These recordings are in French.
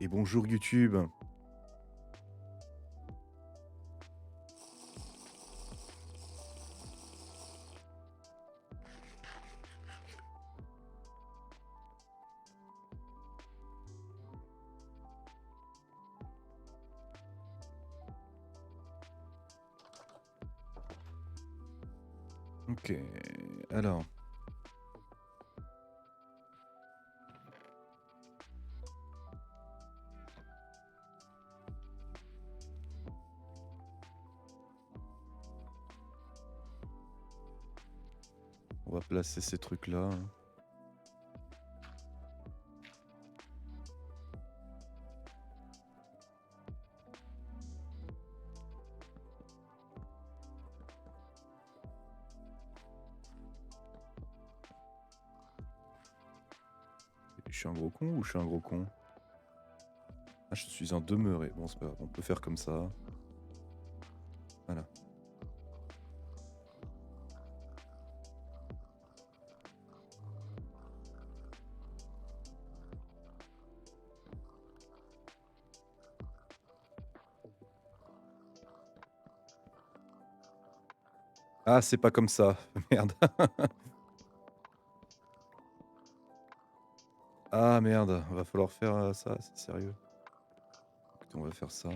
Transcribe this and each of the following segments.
Et bonjour YouTube. Ok, alors. On va placer ces trucs-là. Je suis un gros con ou je suis un gros con? Ah, je suis un demeuré. Bon, c'est pas grave, on peut faire comme ça. Voilà. Ah, c'est pas comme ça. Merde. Ah, merde. Va falloir faire ça, c'est sérieux. Écoute, on va faire ça.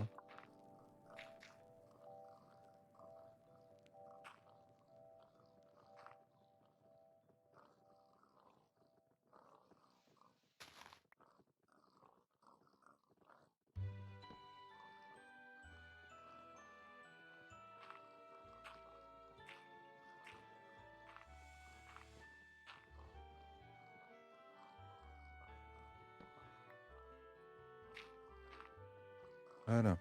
Voilà.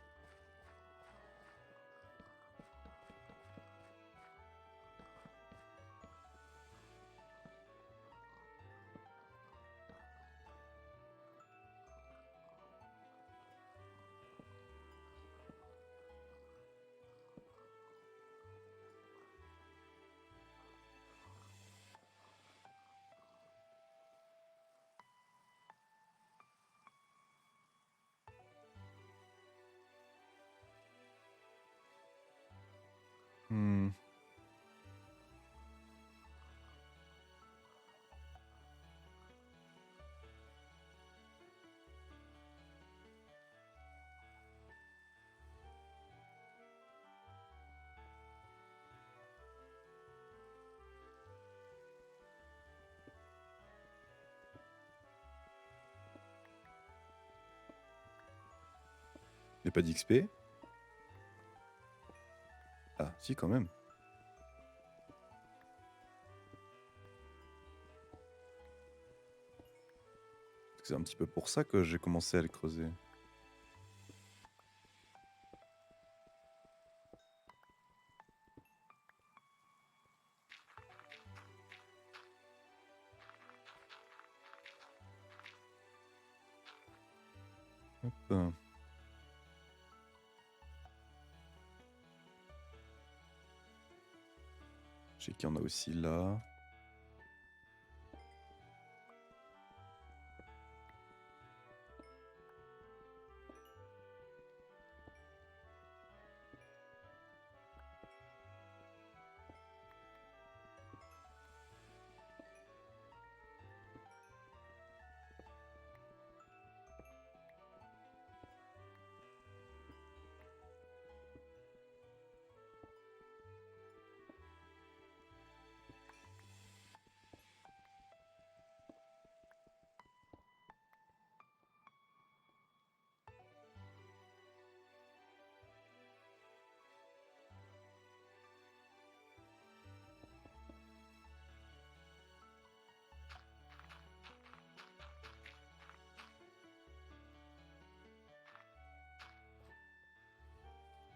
Hmm. Y'a pas d'XP? Ah, si, quand même. C'est un petit peu pour ça que j'ai commencé à le creuser. Hop. Je sais qu'il y en a aussi là.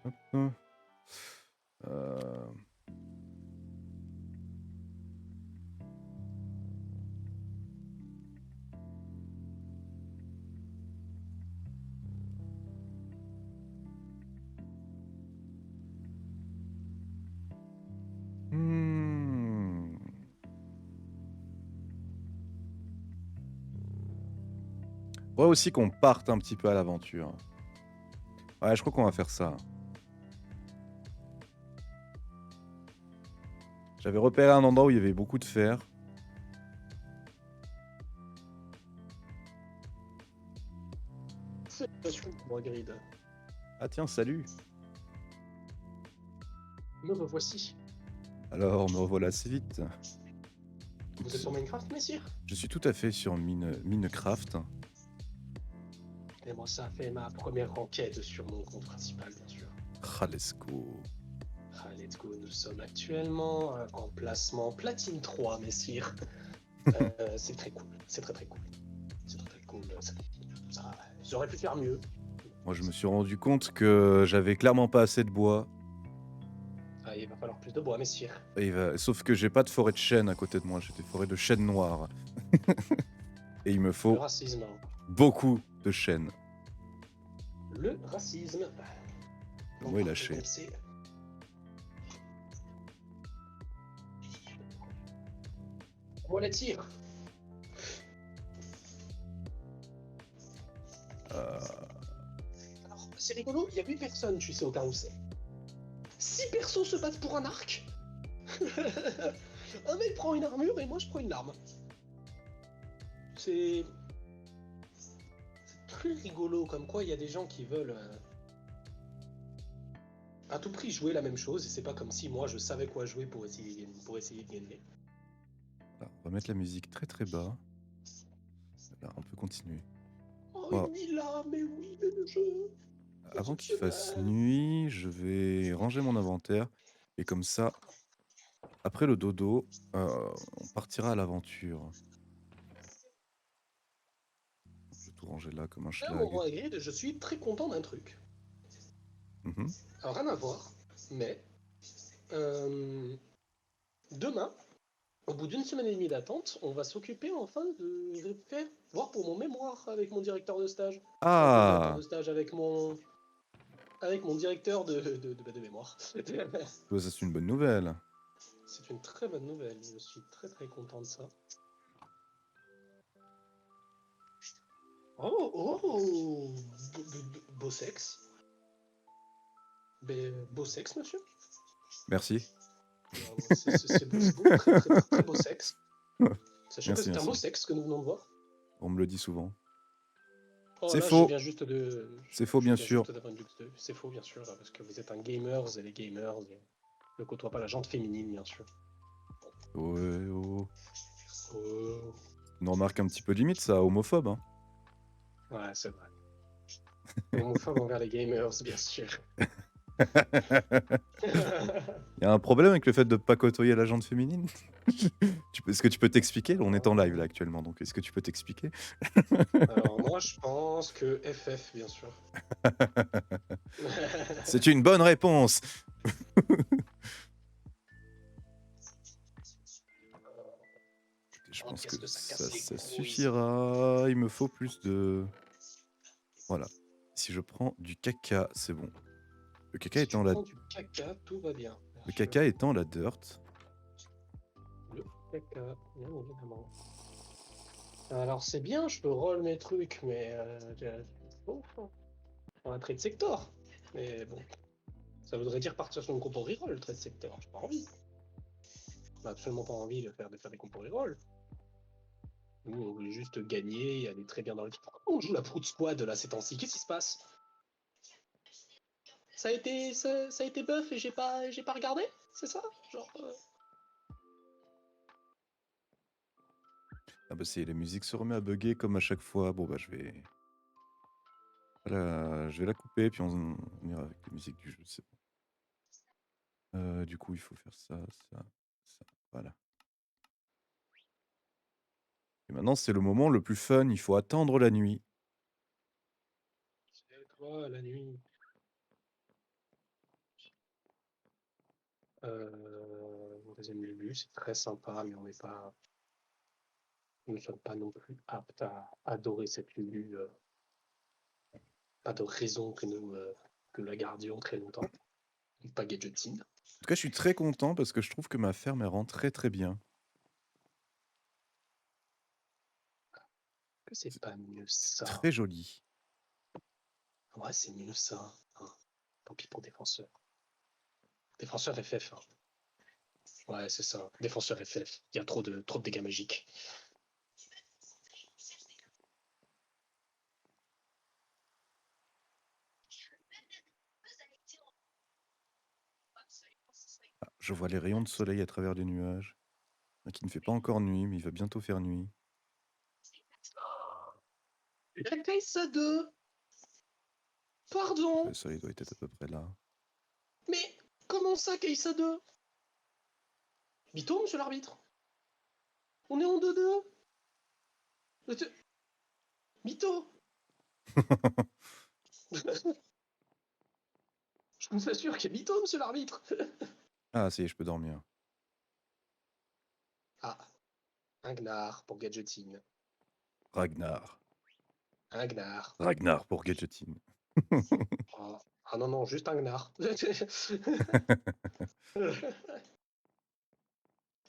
Hop. Euh... Hmm. Faudrait aussi qu'on parte un petit peu à l'aventure. Ouais, je crois qu'on va faire ça. J'avais repéré un endroit où il y avait beaucoup de fer. Félicitations pour moi, Grid. Ah tiens, salut. Me revoici. Alors, me revoilà assez vite. Vous êtes sur Minecraft, messire? Je suis tout à fait sur Minecraft. Et moi, ça a fait ma première enquête sur mon compte principal, bien sûr. Ah, let's go. Ah, let's go, nous sommes actuellement en placement Platine 3, messire. C'est très cool, c'est très cool. C'est très cool. J'aurais pu faire mieux. Moi, je me suis rendu compte que j'avais clairement pas assez de bois. Ah, il va falloir plus de bois, messire. Sauf que j'ai pas de forêt de chêne à côté de moi, j'ai des forêts de chêne noir. Et il me Le faut racisme. beaucoup de chêne. Le racisme. Moi, il a lâché. Voilà, tire. Alors, c'est rigolo, il y a 8 personnes, tu sais, au carrousel. 6 persos se battent pour un arc. Un mec prend une armure et moi je prends une arme. C'est très rigolo, comme quoi il y a des gens qui veulent à tout prix jouer la même chose et c'est pas comme si moi je savais quoi jouer pour essayer de gagner. Alors, on va mettre la musique très très bas. Là, on peut continuer. Oh, Oh. une villa, mais oui, mais le jeu. Avant qu'il fasse nuit, je vais ranger mon inventaire. Et comme ça, après le dodo, on partira à l'aventure. Je vais tout ranger là comme un Là, mon schlag. roi Grid, je suis très content d'un truc. Mhm. Alors, rien à voir, mais demain, au bout d'une semaine et demie d'attente, on va s'occuper enfin de faire voir pour mon mémoire avec mon directeur de stage. Avec mon directeur Ah! de stage, avec mon directeur de mémoire. Ouais, ça, c'est une bonne nouvelle. C'est une très bonne nouvelle, je suis très très content de ça. Oh, oh, beau sexe. Beau sexe, monsieur. Merci. C'est beau, très beau sexe. Sachez que Merci, c'est un beau merci. sexe que nous venons de voir. On me le dit souvent. Oh C'est là, je faux. viens juste de. C'est faux, bien sûr. C'est faux, bien sûr, parce que vous êtes un gamers et les gamers ne côtoient pas la jante féminine, bien sûr. Ouais, oh. Oh. Une remarque un petit peu limite, ça, homophobe. Hein. Ouais, c'est vrai. Homophobe envers les gamers, bien sûr. Il y a un problème avec le fait de ne pas côtoyer la jante féminine. Est-ce que tu peux t'expliquer? On est en live là actuellement, donc est-ce que tu peux t'expliquer? Alors moi, je pense que FF, bien sûr. C'est une bonne réponse. Je pense que ça suffira. Il me faut plus de... Voilà. Si je prends du caca, c'est bon. Le caca étant la... Du caca, tout va bien. Le caca étant la dirt. Le caca, bien évidemment. Alors c'est bien, je peux roll mes trucs, mais bon, on un trade sector. Mais bon, ça voudrait dire partir sur une compo reroll, le trade sector. J'ai pas envie. On a absolument pas envie de faire des compos reroll. Nous, on voulait juste gagner et aller très bien dans le titre. On joue la Fruit Squad là ces temps-ci. Qu'est-ce qui se passe? Ça a été buff et j'ai pas regardé? C'est ça? Genre. Ah bah c'est la musique se remet à bugger comme à chaque fois. Bon bah je vais la couper puis on ira avec la musique du jeu. C'est bon. Du coup il faut faire ça, ça, ça. Voilà. Et maintenant c'est le moment le plus fun. Il faut attendre la nuit. C'est toi la nuit. Deuxième Lulu, c'est très sympa, mais nous ne sommes pas non plus aptes à adorer cette Lulu. Pas de raison que la gardions très longtemps. Pas gadgetine. En tout cas je suis très content parce que je trouve que ma ferme elle rend très très bien. Que c'est pas mieux C'est ça? très joli. Ouais, c'est mieux ça. Hein. Tant pis pour défenseur. Défenseur FF. Hein. Ouais, c'est ça. Défenseur FF. Il y a trop de dégâts magiques. Ah, je vois les rayons de soleil à travers les nuages. Qui ne fait pas encore nuit, mais il va bientôt faire nuit. La Kaisa 2. Pardon. Le soleil doit être à peu près là. Mais comment ça, Kaisa 2? Bito, monsieur l'arbitre? On est en 2-2. Bito. Je vous assure qu'il y a Bito, monsieur l'arbitre. Ah, ça y est, je peux dormir. Ah, un Gnar pour Gadgeting. Ragnar. Un Gnar. Ragnar pour Gadgeting. Ah, ah non, non, juste un Gnar.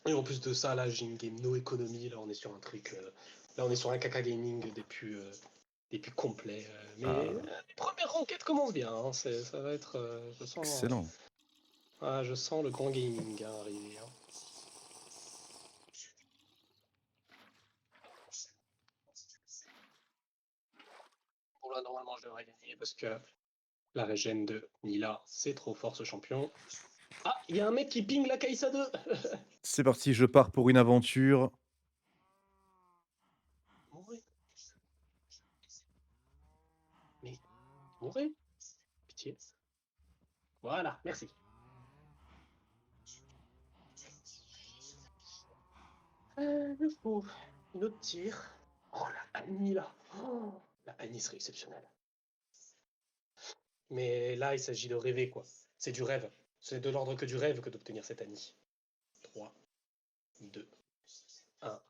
Et en plus de ça, là, j'ai une game no économie. Là, on est sur un truc. Là, on est sur un caca gaming des plus complets. Mais Ah, les premières enquêtes commencent bien. Hein, ça va être. excellent. Je sens le grand gaming hein, arriver. Hein. Bon, là, normalement, je devrais gagner parce que la régène de Nila, c'est trop fort ce champion. Ah, il y a un mec qui ping la Kaisa 2. C'est parti, je pars pour une aventure. Mourez. Mais, mourez. Pitié. Voilà, merci. Le fou. Une autre tir. Oh, la Annie, là. Oh, la Annie serait exceptionnelle. Mais là, il s'agit de rêver, quoi. C'est du rêve. C'est de l'ordre que du rêve que d'obtenir cette Annie. 3, 2, 1.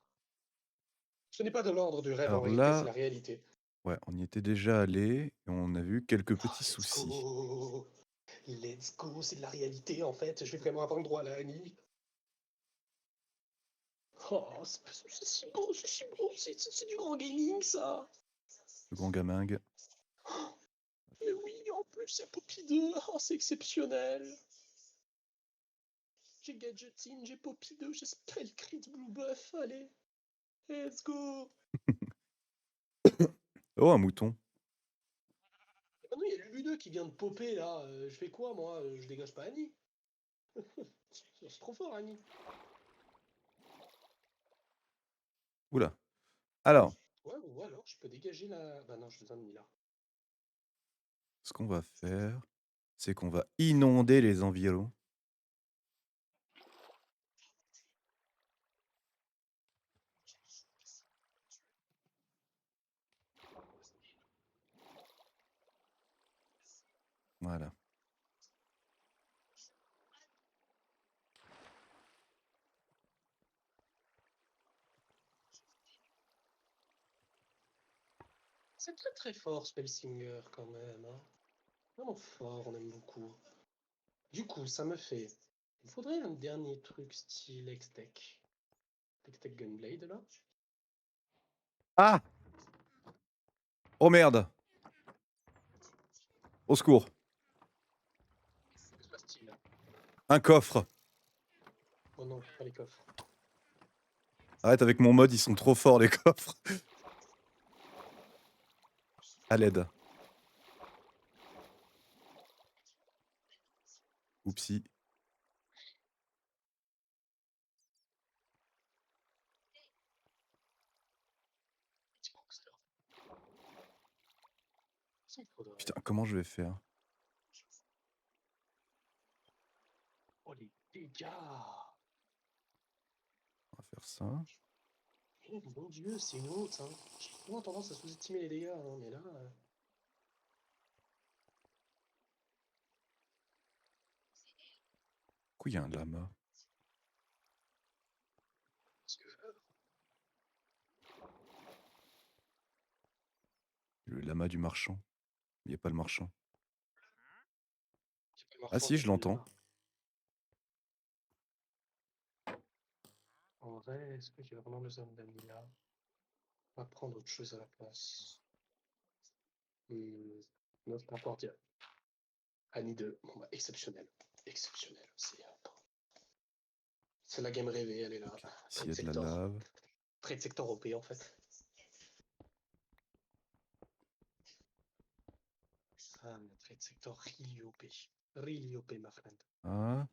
Ce n'est pas de l'ordre du rêve en Alors vérité, c'est là, la réalité. ouais, on y était déjà allé et on a vu quelques Oh, petits let's soucis. go. Let's go, c'est de la réalité en fait. Je vais vraiment avoir le droit à la Annie. Oh, c'est si beau, c'est si beau. C'est du grand gaming ça. Le grand gamingue. Oh, mais oui, en plus, c'est Poppy 2. Oh, c'est exceptionnel. J'ai Gadgetin, j'ai Poppy 2, j'ai Spellcrit Blue Buff. Allez, let's go. Oh, un mouton. Et maintenant, il y a Lulu 2 qui vient de popper là. Je fais quoi moi? Je dégage pas Annie. C'est trop fort, Annie. Oula. Alors, Ouais, ou alors je peux dégager la. Bah non, je besoin de Mila. ce qu'on va faire, c'est qu'on va inonder les environs. Voilà. C'est très très fort, Spellsinger, quand même. Hein. Vraiment fort, on aime beaucoup. Du coup, ça me fait. Il faudrait un dernier truc style Hextech. Hextech Gunblade, là. Ah! Oh merde! Au secours! Que se passe-t-il? Un coffre! Oh non, pas les coffres. Arrête avec mon mode, ils sont trop forts les coffres. À l'aide. Oupsie. Petit monster. Ça, il faudrait. Putain, comment je vais faire? Oh, les dégâts! On va faire ça. Oh mon dieu, c'est une honte, hein. J'ai souvent tendance à sous-estimer les dégâts, hein, mais là. Pourquoi il y a un lama? Parce que. Le lama du marchand. Il n'y a pas le marchand. J'ai pas le Ah marchand, si, j'ai je pas le l'entends. lama. En vrai, est-ce que j'ai vraiment besoin de Damila? On va prendre autre chose à la place. 9 primordial. Annie 2. Bon, bah, exceptionnel. Exceptionnel. C'est la game rêvée, elle est là. Ok. Ici, il y Trade a de la sector. lave. Trade sector OP en fait. Ah, mais trade sector really OP. Really OP, ma friend. Ah,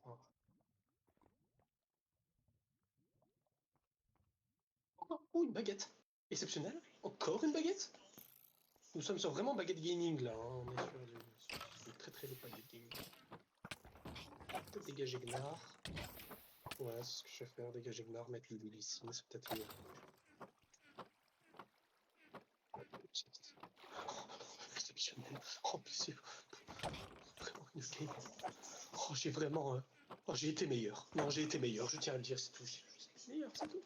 Oh. Oh, une baguette. Exceptionnel. Encore une baguette. Nous sommes sur vraiment baguette gaming là. Hein. On est sur une très très haute baguette gaming. Peut-être dégager Gnar. Ouais, c'est ce que je vais faire. Dégager Gnar, mettre Lulu ici. C'est peut-être mieux. Exceptionnel. Oh, c'est vraiment une game. Oh, j'ai vraiment. Oh, j'ai été meilleur. Non, j'ai été meilleur. Je tiens à le dire, c'est tout. J'ai été meilleur, c'est tout.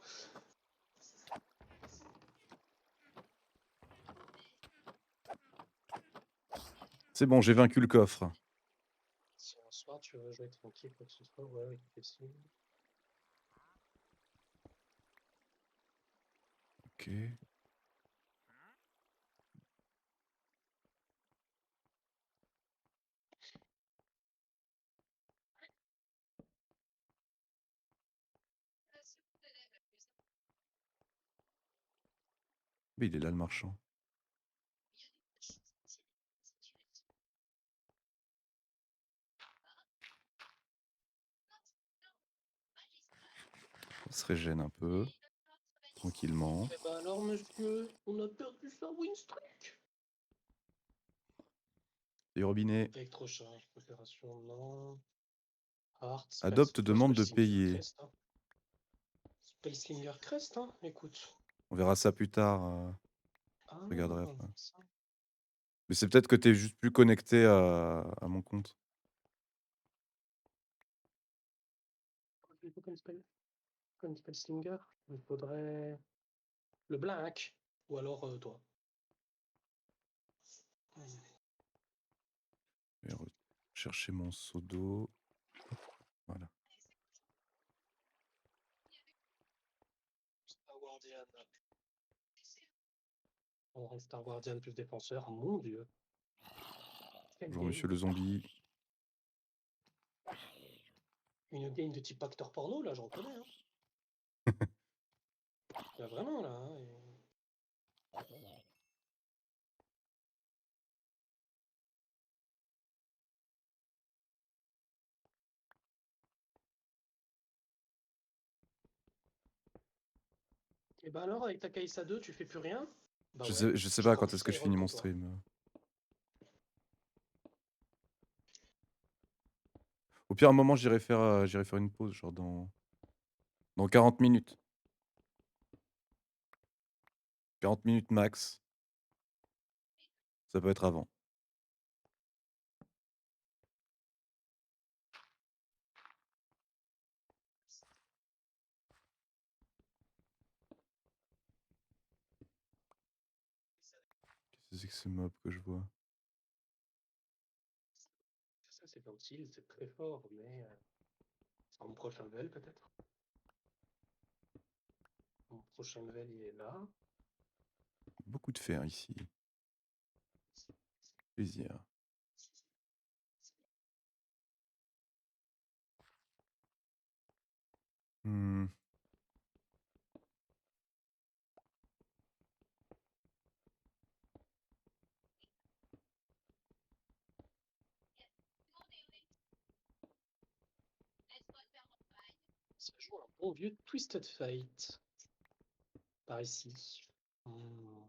c'est bon, j'ai vaincu le coffre. Si un soir tu veux jouer tranquille, quoi que ce soit, ouais, avec tes signes. Ok. Mais il est là, le marchand. On se régène un peu. Tranquillement. Eh ben alors, monsieur, on a perdu sa win streak. Les robinets. Électrocharge, préparation, non. Heart, Adopte demande de Spellslinger payer. Crest. Hein. Spellslinger Crest, hein, écoute. On verra ça plus tard. Ah, Je regarderai après. ça. Mais c'est peut-être que t'es juste plus connecté à mon compte. Il faut comme Spellslinger, il faudrait le Black, ou alors toi. Je vais chercher mon seau d'eau. Voilà. Star Guardian. On Star Guardian plus défenseur, mon dieu. Quelle Bonjour, game. monsieur le zombie. Une game de type acteur porno, là, j'en connais. Hein. Là, vraiment, là. Hein, et ben alors, avec ta Kaisa 2, tu fais plus rien? Bah ouais, Je sais je pas prends quand du est-ce que je Skyroll finis mon pour toi. stream. Au pire, un moment, j'irai faire une pause, genre dans 40 minutes. 40 minutes max. Ça peut être avant. Qu'est-ce que c'est que ce mob que je vois? Ça, c'est pas utile, c'est très fort, mais c'est mon prochain level, peut-être. Mon prochain level, il est là. Beaucoup de fer ici. Plaisir. Hmm. Ça joue un bon vieux Twisted Fate. Par ici. Hmm.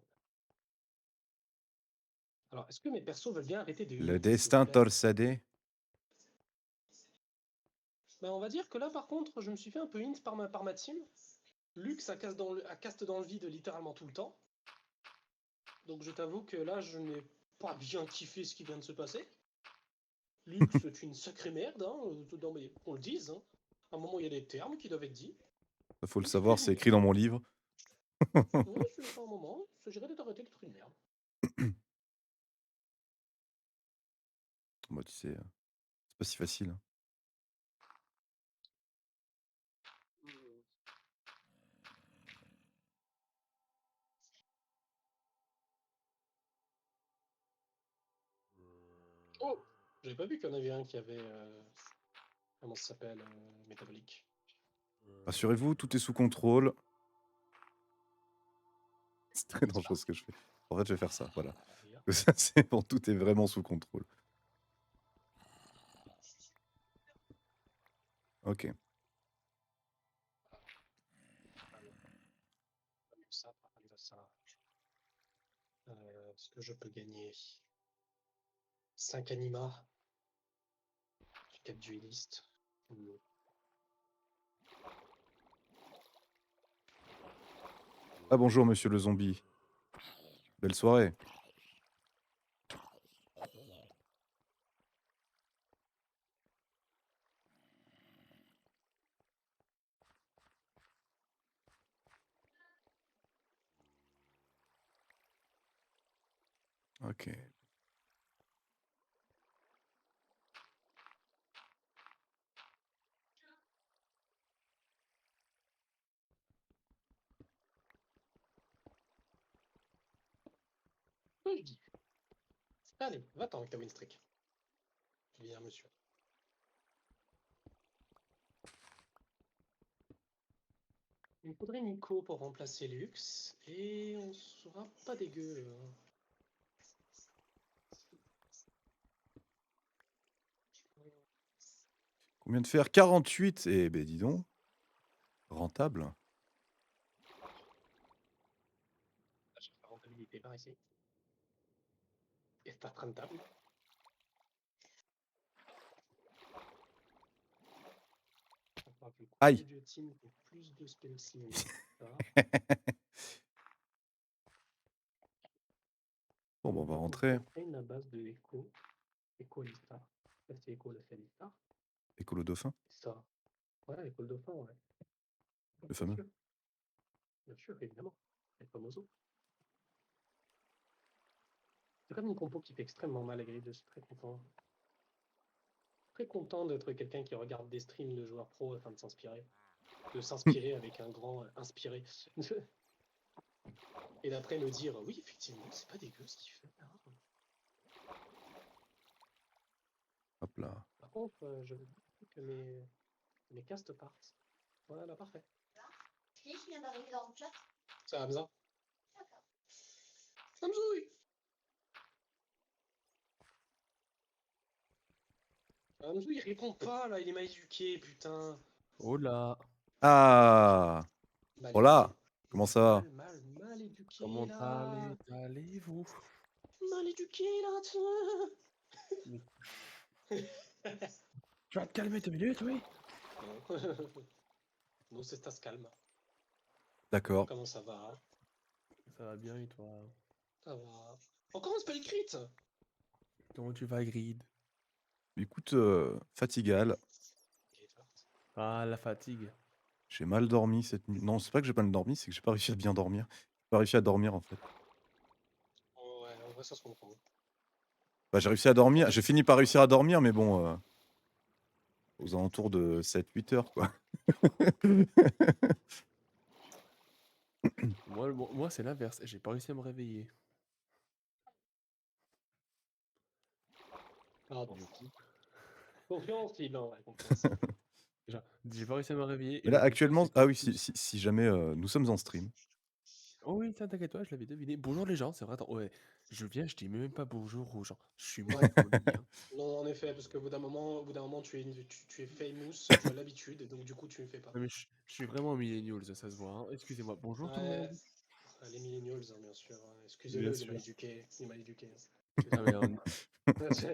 Alors, est-ce que mes persos veulent bien arrêter de Le hint, s'il vous destin plaît? torsadé. Ben, on va dire que là, par contre, je me suis fait un peu hint par ma team. Lux a caste dans le vide littéralement tout le temps. Donc je t'avoue que là, je n'ai pas bien kiffé ce qui vient de se passer. Lux, c'est une sacrée merde, hein, non, mais qu'on le dise. Hein. À un moment, il y a des termes qui doivent être dits. Il faut le Lux, tu es savoir, une c'est écrit merde. dans mon livre. Ouais, c'est pas un moment. Il s'agirait de t'arrêter d'être une merde. Moi, tu sais, c'est pas si facile. Hmm. Oh! J'avais pas vu qu'il y en avait un qui avait, comment ça s'appelle? Métabolique. Rassurez-vous, tout est sous contrôle. C'est très C'est dangereux ce que je fais. En fait, je vais faire ça, voilà. parti. Ça, c'est bon, tout est vraiment sous contrôle. Ok. Ça, ça. Ce que je peux gagner 5 anima, 4 duelistes. Ah bonjour, monsieur le zombie. Belle soirée. Ok. Oui, je dis. Allez, va-t'en avec ta winstreak. Bien, monsieur. Il me faudrait Nico pour remplacer Lux, et on sera pas dégueu. Combien de fer? 48. Eh ben dis donc. Rentable. J'ai pas rentabilité par ici. Et pas rentable. On va plus coup Aïe. de team pour plus de spelling. Bon, bah, on va Donc, rentrer. on fait une base de Echo. Echo Lista. Ça, c'est Echo le Lista. Écolo dauphin, Ça. Ouais, Echo le Dauphin, ouais. le Bien fameux. sûr. Bien sûr, évidemment. El famoso. C'est comme une compo qui fait extrêmement mal à Grid, je suis très content. Très content d'être quelqu'un qui regarde des streams de joueurs pro afin de s'inspirer. De s'inspirer avec un grand inspiré. Et d'après me dire, oui, effectivement, c'est pas dégueu ce qu'il fait. Hein. Hop là. Par contre, je veux que mes castes partent. Voilà, parfait. Qui vient d'arriver dans le chat? C'est Hamza. Hamzoui. Hamzoui, il répond pas, là, il est mal éduqué, putain. Oh là, Ah. Mal Voilà. éduqué. Comment ça va? Mal éduqué, comment là. allez-vous? Mal éduqué, là, Tu vas te calmer 2 minutes, oui? Non. Non, c'est ça se calme. D'accord. Comment ça va? Ça va bien et toi? Ça va. Encore un spell crit. Comment tu vas, Grid? Écoute, fatigale. Ah, la fatigue. J'ai mal dormi cette nuit. Non, c'est pas que j'ai pas mal dormi, c'est que j'ai pas réussi à bien dormir. J'ai pas réussi à dormir en fait. Oh, ouais, en vrai, ça se comprend. Bah, j'ai réussi à dormir. J'ai fini par réussir à dormir, mais bon, aux alentours de 7-8 heures, quoi. Moi c'est l'inverse. J'ai pas réussi à me réveiller. Pardon. Du coup, Compréhensible, hein, ouais, compréhensible. j'ai pas réussi à me réveiller. Mais Et là, le truc, actuellement, c'est ah qu'en oui, plus... si jamais nous sommes en stream. Oh oui, ça, t'inquiète pas, je l'avais deviné. Bonjour les gens, c'est vrai. Attends, ouais, je viens, je dis même pas bonjour aux gens. Je suis moins poli, hein. Non, en effet, parce qu'au bout d'un moment, tu es famous, tu as l'habitude, et donc du coup, tu ne fais pas. Non, mais je suis vraiment millennial, ça se voit, hein. Excusez-moi. Bonjour tout le Ouais, monde. les millennials, hein, bien sûr. Bien Excusez-le, il est mal sûr. éduqué. Il est mal éduqué. Ah, mais,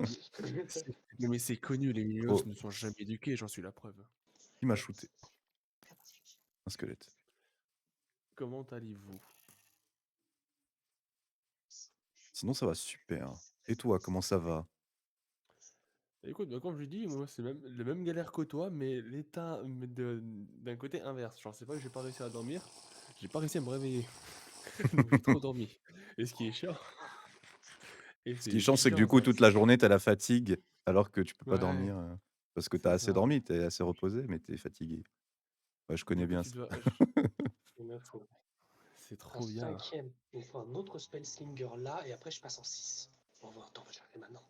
Excusez-le. non, mais c'est connu, les millennials Oh, ne sont jamais éduqués, j'en suis la preuve. qui m'a shooté? Un squelette. Comment allez-vous? Sinon, ça va super. Et toi, comment ça va? Écoute, bah, comme je dis, moi c'est même la même galère que toi, mais l'état d'un côté inverse. Genre, c'est pas que j'ai pas réussi à dormir, j'ai pas réussi à me réveiller. Donc j'ai trop dormi. Et ce qui est chiant, et Ce qui est c'est chiant, c'est que du chiant coup, ça. toute la journée, t'as la fatigue, alors que tu peux pas Ouais, dormir parce que t'as c'est assez ça. dormi, t'es assez reposé, mais t'es fatigué. Ouais, je connais Du coup, bien tu ça. dois. Il me faut C'est un trop bien. cinquième. Il me faut un autre spell slinger là, et après, je passe en 6. Bon, attends, on va chercher maintenant.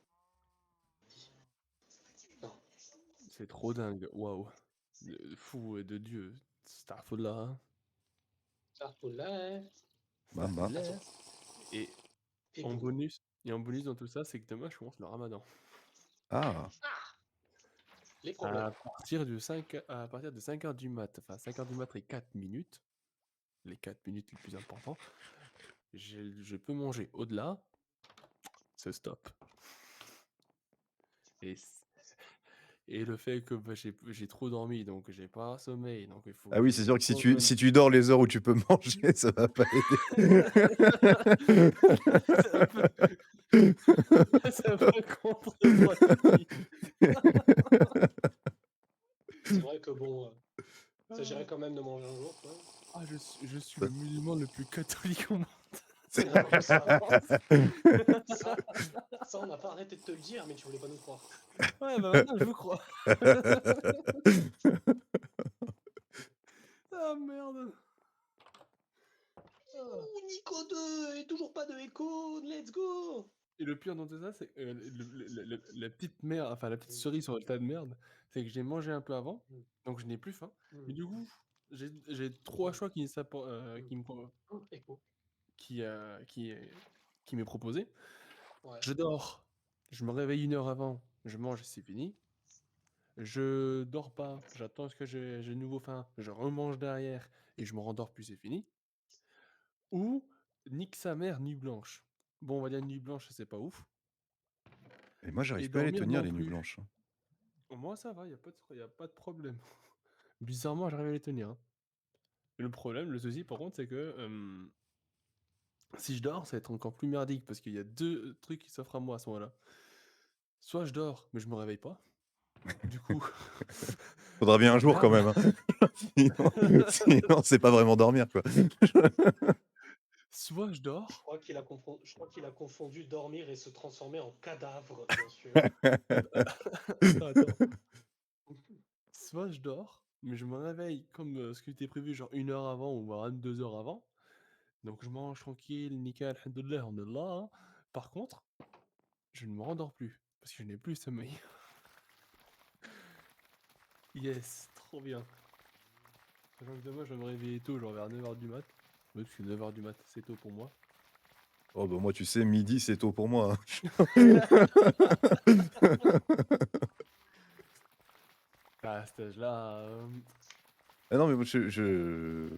C'est trop dingue, waouh. Fou de Dieu. Starfallah. Starfallah, hein. Bah. Starfallah. Et Et en boum. bonus, dans tout ça, c'est que demain je commence le ramadan. Ah, Les problèmes. À partir de 5h du mat, enfin 5h du mat et 4 minutes, les 4 minutes les plus importants, je peux manger. Au-delà, c'est stop. Et, et le fait que bah, j'ai trop dormi, donc j'ai pas sommeil, donc il faut ah que oui, je c'est me sûr que redonne. si tu dors les heures où tu peux manger, ça va pas aider. C'est un peu contre-productif. C'est vrai que bon, ça s'agirait quand même de manger un jour, quoi. Ah, je suis le musulman le plus catholique au monde. Non, mais ça, on n'a pas arrêté de te le dire, mais tu voulais pas nous croire. Ouais, bah maintenant je vous crois. Ah merde. Ouh, Nico 2 et toujours pas de écho, let's go. Et le pire dans tout ça, c'est la petite merde, enfin la petite cerise sur le tas de merde, c'est que j'ai mangé un peu avant, donc je n'ai plus faim. Mais du coup, j'ai trois choix Écho. qui m'est proposé. Ouais. Je dors, je me réveille 1 heure avant, je mange, c'est fini. Je dors pas, j'attends ce que j'ai de nouveau faim, je remange derrière et je me rendors plus, c'est fini. Ou nique sa mère, nuit blanche. Bon, on va dire nuit blanche, c'est pas ouf. Et moi, j'arrive Et pas à les dormir tenir, non les nuits plus. blanches. Moi, ça va, y a pas de problème. Bizarrement, j'arrive à les tenir, hein. Le problème, le souci, par contre, c'est que si je dors, ça va être encore plus merdique parce qu'il y a 2 trucs qui s'offrent à moi à ce moment-là. Soit je dors, mais je me réveille pas. Du coup, Faudra bien un jour quand merde. même, hein. Sinon, c'est pas vraiment dormir, quoi. Soit je Je dors. crois qu'il a confondu dormir et se transformer en cadavre, bien sûr. Attends. Soit je dors, mais je me réveille comme ce qui était prévu, genre 1 heure avant ou voire 2 heures avant. Donc je mange tranquille, nickel, alhamdoulilah, on est là, hein. Par contre, je ne me rendors plus parce que je n'ai plus sommeil. Yes, trop bien. Sachant que demain, je vais me réveiller tôt, genre vers 9h du mat. Ouais, parce que 9h du mat, c'est tôt pour moi. Oh, bah, moi, tu sais, midi, c'est tôt pour moi, hein. À cet âge-là, Ah non, mais moi, je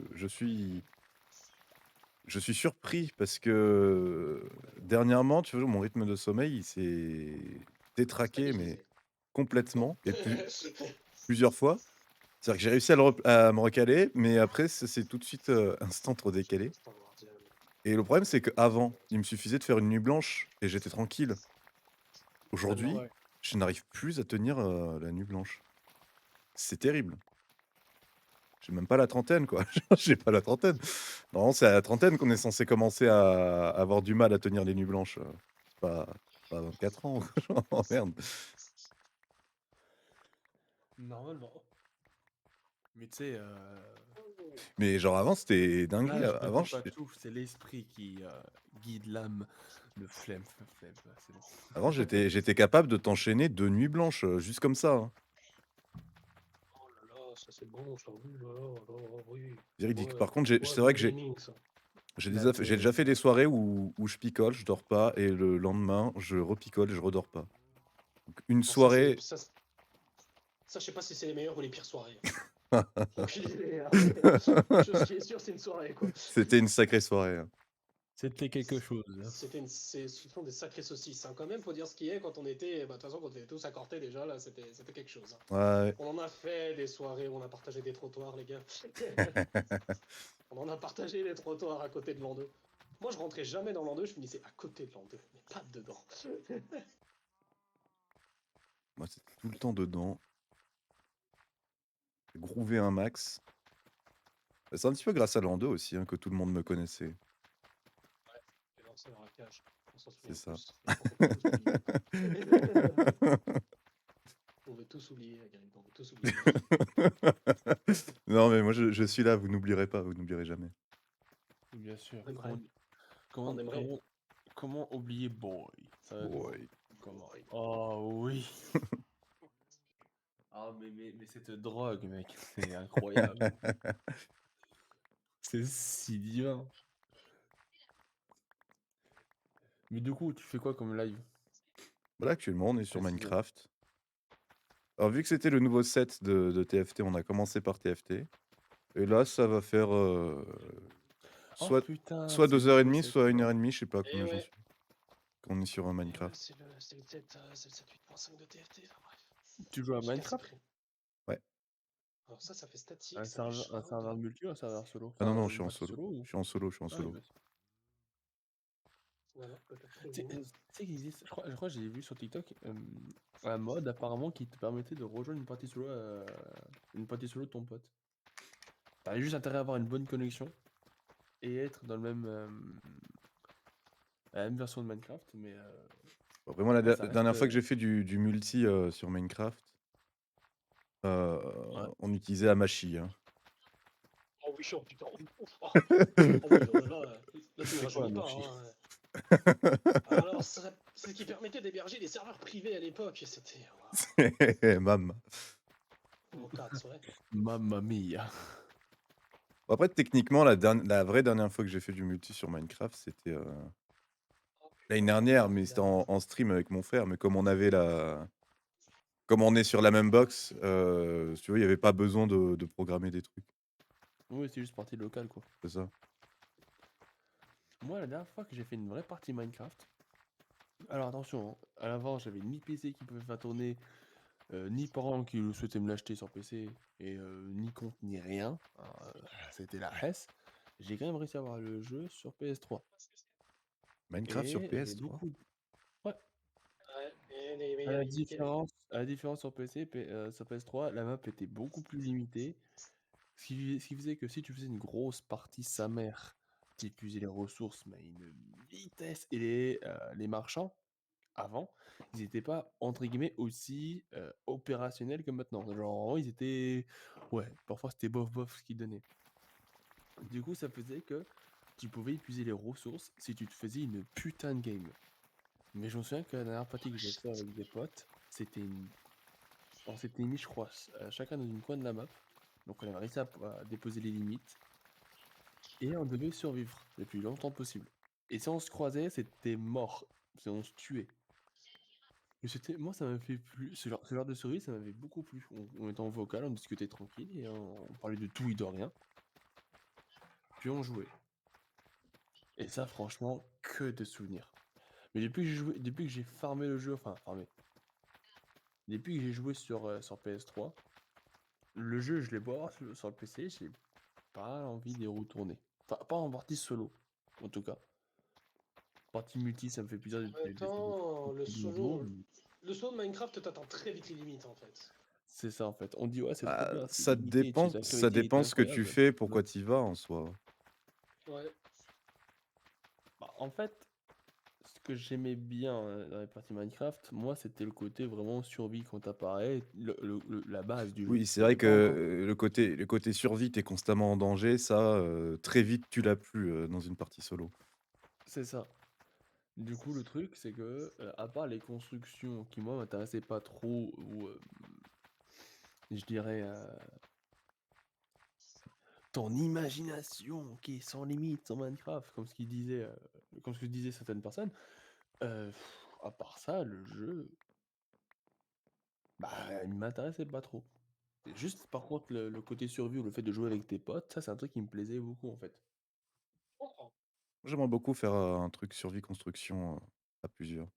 suis surpris parce que dernièrement, tu vois, mon rythme de sommeil, il s'est détraqué, mais Stabilisé. Non. complètement, et plusieurs fois. C'est-à-dire que j'ai réussi à me recaler, mais après, ça s'est tout de suite instant trop décalé. Et le problème, c'est qu'avant, il me suffisait de faire une nuit blanche et j'étais tranquille. Aujourd'hui, ouais. je n'arrive plus à tenir la nuit blanche. C'est terrible. J'ai même pas la trentaine, quoi. J'ai pas la trentaine. Normalement, c'est à la trentaine qu'on est censé commencer à avoir du mal à tenir les nuits blanches. C'est pas 24 ans. Oh merde. Normalement. Mais tu sais, Mais genre avant, c'était dinguerie. l'âge ne Avant, dit pas tout, c'est l'esprit qui guide l'âme. Le flemme, c'est bon. avant j'étais capable de t'enchaîner 2 nuits blanches, juste comme ça, hein. Oh là là, ça c'est bon, ça, oui, là, là, oui. Véridique. Ouais, Par contre, ouais, c'est bon vrai que gaming, ça. j'ai La déjà fait des DSL. soirées où je picole, je dors pas, et le lendemain, je repicole et je redors pas. Donc, une Bon, ça, soirée. je sais pas si c'est les meilleures ou les pires soirées. Aucune idée, hein, mais ce qui est sûr, c'est une soirée, quoi. C'était une sacrée soirée, hein. C'était quelque chose. Ce sont des sacrées saucisses, hein. Quand même, faut dire ce qui est, quand on était, bah, de toute façon, quand on était tous accordés déjà, là, c'était quelque chose, hein. Ouais. On en a fait des soirées où on a partagé des trottoirs, les gars. On en a partagé des trottoirs à côté de l'an 2. Moi, je rentrais jamais dans l'an 2, je finissais à côté de l'an 2, mais pas dedans. Moi, c'était tout le temps dedans. Groover un max. C'est un petit peu grâce à l'an 2 aussi, hein, que tout le monde me connaissait. J'ai lancé dans la cage. On s'en souvient C'est ça. tous. On veut tous oublier, Gary, on veut tous oublier. Non, mais moi, je suis là, vous n'oublierez pas, vous n'oublierez jamais. Bien sûr. On aimerait. Comment, On aimerait. comment oublier Boy? Sérieusement. Boy. Comment? Oh oui. Ah, mais cette drogue, mec, c'est incroyable. C'est si divin. Mais du coup, tu fais quoi comme live? Voilà, actuellement, on est sur Précisément. Minecraft. Alors, vu que c'était le nouveau set de TFT, on a commencé par TFT. Et là, ça va faire Oh soit, putain, soit c'est 2h30, nouveau set, soit une quoi. heure et demie, je sais pas Et combien j'en ouais, suis. Qu'on est sur un et ouais, Minecraft. c'est le 7 8.5 de TFT, enfin bref. Tu joues à J'ai cassé Minecraft? prime. Ouais. Alors ça fait statique, ça fait Un shroud. serveur multi ou un serveur solo? Ah non, non, Enfin, je une suis en partie solo. solo ou? Je suis en solo, je suis en Ah, solo. bah, Non, peut-être que tu sais, vous. tu sais qu'il existe, je crois que j'ai vu sur TikTok un mode apparemment qui te permettait de rejoindre une partie solo de ton pote. T'as juste intérêt à avoir une bonne connexion et être dans la même version de Minecraft, mais Bon, vraiment, la ouais, ça reste. dernière fois que j'ai fait du multi sur Minecraft, Ouais. on utilisait Hamachi. Hein. Oh oui, oh putain. Oh oui, oh là tu me C'est quoi, rajeunis pas. Mochi? Hein. Alors, c'est ce qui permettait d'héberger des serveurs privés à l'époque. C'était. Mam. En 4, ouais. Mamma mia. Bon, après, techniquement, la vraie dernière fois que j'ai fait du multi sur Minecraft, c'était Oh l'année putain, dernière, mais la c'était dernière. en stream avec mon frère. Mais comme on est sur la même box, si tu vois, il n'y avait pas besoin de programmer des trucs. Oui, c'est juste partie locale, quoi. C'est ça. Moi, la dernière fois que j'ai fait une vraie partie Minecraft, alors attention, hein, à l'avant, j'avais ni PC qui pouvait faire tourner, ni parents qui souhaitaient me l'acheter sur PC, et ni compte, ni rien. C'était la hesse. J'ai quand même réussi à avoir le jeu sur PS3. Minecraft sur Et j'ai PS3. beaucoup. Ouais, Ouais, et à la il y avait- différence sur PC, sur PS3, la map était beaucoup plus limitée. Ce qui faisait que si tu faisais une grosse partie sa mère, tu épuisais les ressources, mais à une vitesse. Et les marchands, avant, ils n'étaient pas, entre guillemets, aussi opérationnels que maintenant. Genre, ils étaient. Ouais, parfois c'était bof bof ce qu'ils donnaient. Du coup, ça faisait que tu pouvais épuiser les ressources si tu te faisais une putain de game. Mais je me souviens que la dernière partie que j'ai fait avec des potes, on s'était mis, je crois, chacun dans une coin de la map. Donc on avait réussi à déposer les limites. Et on devait survivre le plus longtemps possible. Et si on se croisait, c'était mort. Si on se tuait. Et moi, ça m'a fait plus. Ce genre de survie, ça m'avait beaucoup plu. On était en vocal, on discutait tranquille et on parlait de tout et de rien. Puis on jouait. Et ça, franchement, que de souvenirs. Mais depuis que j'ai farmé le jeu, enfin farmé. Depuis que j'ai joué sur PS3, le jeu, je l'ai beau avoir sur le PC, j'ai pas envie d'y retourner. Enfin, pas en partie solo, en tout cas. Partie multi, ça me fait plaisir En même d'essayer des temps, trucs nouveaux. le solo de Minecraft t'atteint très vite les limites en fait. C'est ça en fait. On dit ouais, c'est trop Ah, bien, c'est illimité, la ça est dépend ce que tu incroyable. fais, pourquoi Non. tu y vas en soi. Ouais. Bah, en fait, ce que j'aimais bien dans les parties Minecraft, moi, c'était le côté vraiment survie quand t'apparais, la base du jeu. Oui, c'est Il n'y vrai avait que pas encore. le côté survie, t'es constamment en danger, ça, très vite, tu l'as plus dans une partie solo. C'est ça. Du coup, le truc, c'est que, à part les constructions qui, moi, m'intéressaient pas trop, ou je dirais, ton imagination qui est sans limite sur Minecraft, comme ce que disaient certaines personnes, à part ça, le jeu, bah, il m'intéressait pas trop. C'est juste, par contre, le côté survie ou le fait de jouer avec tes potes, ça, c'est un truc qui me plaisait beaucoup, en fait. Je comprends. J'aimerais beaucoup faire un truc survie-construction à plusieurs.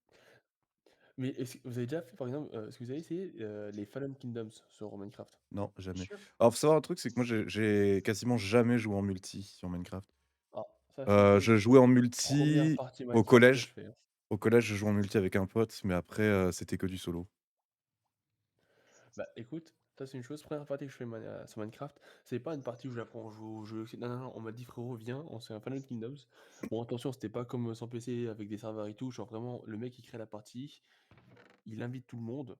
Mais vous avez déjà fait, par exemple, est-ce que vous avez essayé les Fallen Kingdoms sur Minecraft? Non, jamais. Sûr. Alors, faut savoir un truc, c'est que moi, j'ai quasiment jamais joué en multi sur Minecraft. Ah, sachez que Je c'est jouais en la première multi partie au Minecraft que je collège. fais, hein. Au collège, je jouais en multi avec un pote, mais après, c'était que du solo. Bah écoute, ça c'est une chose, première partie que je fais sur Minecraft, c'est pas une partie où j'apprends à jouer au jeu, non, non, non, on m'a dit frérot, viens, on se fait un Fallen Kingdoms. Bon, attention, c'était pas comme sans PC avec des serveurs et tout, genre vraiment, le mec il crée la partie, il invite tout le monde,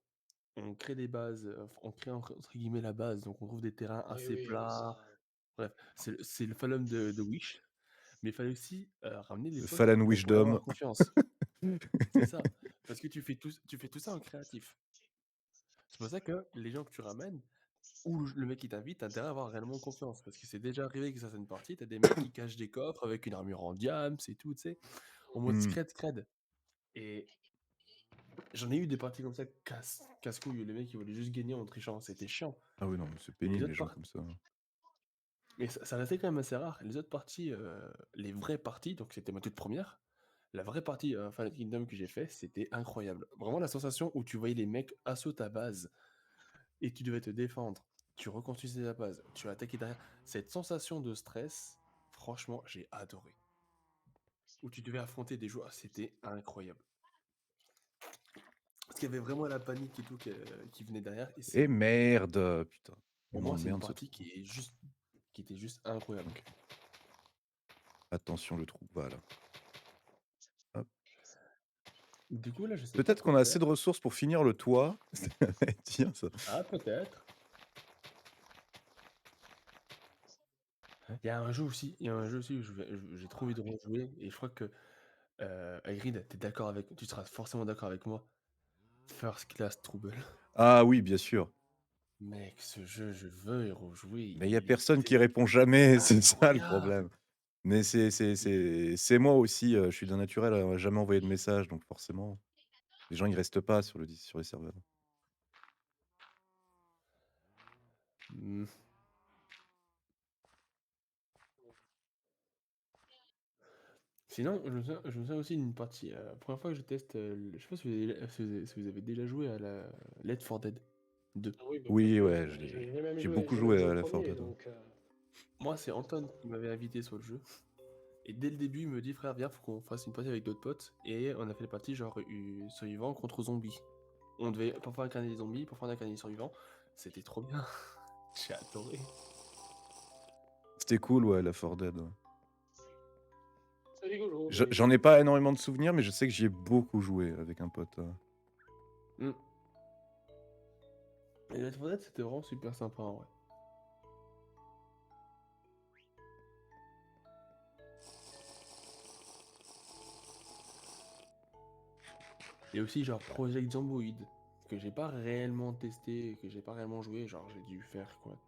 on crée des bases, on crée entre guillemets la base, donc on trouve des terrains Oui, assez oui, plats, ça. bref, c'est le Fallen de Wish, mais il fallait aussi ramener des Le potes Fallen qu'on pouvait avoir Wisdom. confiance. C'est ça, parce que tu fais tout ça en créatif. C'est pour ça que les gens que tu ramènes, ou le mec qui t'invite, t'as intérêt à avoir réellement confiance. Parce que c'est déjà arrivé que certaines parties, t'as des mecs qui cachent des coffres avec une armure en diams et tout, tu sais, en mode Mmh. scred. Et j'en ai eu des parties comme ça, casse-couille, où les mecs ils voulaient juste gagner en trichant, c'était chiant. Ah oui, non, mais c'est Mais les pénible les autres gens parties. comme ça. Mais ça restait quand même assez rare. Les autres parties, les vraies parties, donc c'était ma toute première, la vraie partie Fallen Kingdom que j'ai fait, c'était incroyable. Vraiment la sensation où tu voyais les mecs assaut ta base et tu devais te défendre. Tu reconstruisais la base, tu attaquais derrière. Cette sensation de stress, franchement, j'ai adoré. Où tu devais affronter des joueurs, c'était incroyable. Parce qu'il y avait vraiment la panique et tout qui venait derrière. Et Et merde! Putain, il pour moi, c'est une m'emmerde ce partie trou. qui était juste incroyable. OK. Attention, le trou va là. Hop. Du coup, là, je sais pas Peut-être quoi qu'on a assez faire. de ressources pour finir le toit. Tiens ça. Ah, peut-être. Il y a un jeu aussi où j'ai trop envie de rejouer et je crois que Hagrid, tu seras forcément d'accord avec moi. First Class Trouble. Ah oui, bien sûr. Mec, ce jeu, je veux y rejouer. Mais il y a Il personne qui était répond jamais, c'est ça le incroyable. problème. Mais c'est moi aussi, je suis d'un naturel à jamais envoyer de message, donc forcément, les gens ils restent pas sur les serveurs. Hmm. Sinon, je me souviens aussi d'une partie. Première fois que je teste, je sais pas si vous avez déjà joué à la Left 4 Dead 2. Ah oui, bah, bien Oui, sûr. ouais, j'ai beaucoup J'ai même joué joué à au Left 4 premier, Dead, ouais. donc. Moi, c'est Anton qui m'avait invité sur le jeu. Et dès le début, il me dit, frère, viens, faut qu'on fasse une partie avec d'autres potes. Et on a fait la partie genre survivant contre zombies. On devait parfois incarner des zombies, parfois on incarner des survivants. C'était trop bien. J'ai adoré. C'était cool, ouais, Left 4 Dead, ouais. C'est rigolo, mais. J'en ai pas énormément de souvenirs, mais je sais que j'y ai beaucoup joué avec un pote. Mm. Et Left 4 Dead, c'était vraiment super sympa en vrai. Et aussi genre Project Zomboid, que j'ai pas réellement testé, que j'ai pas réellement joué. Genre j'ai dû faire quoi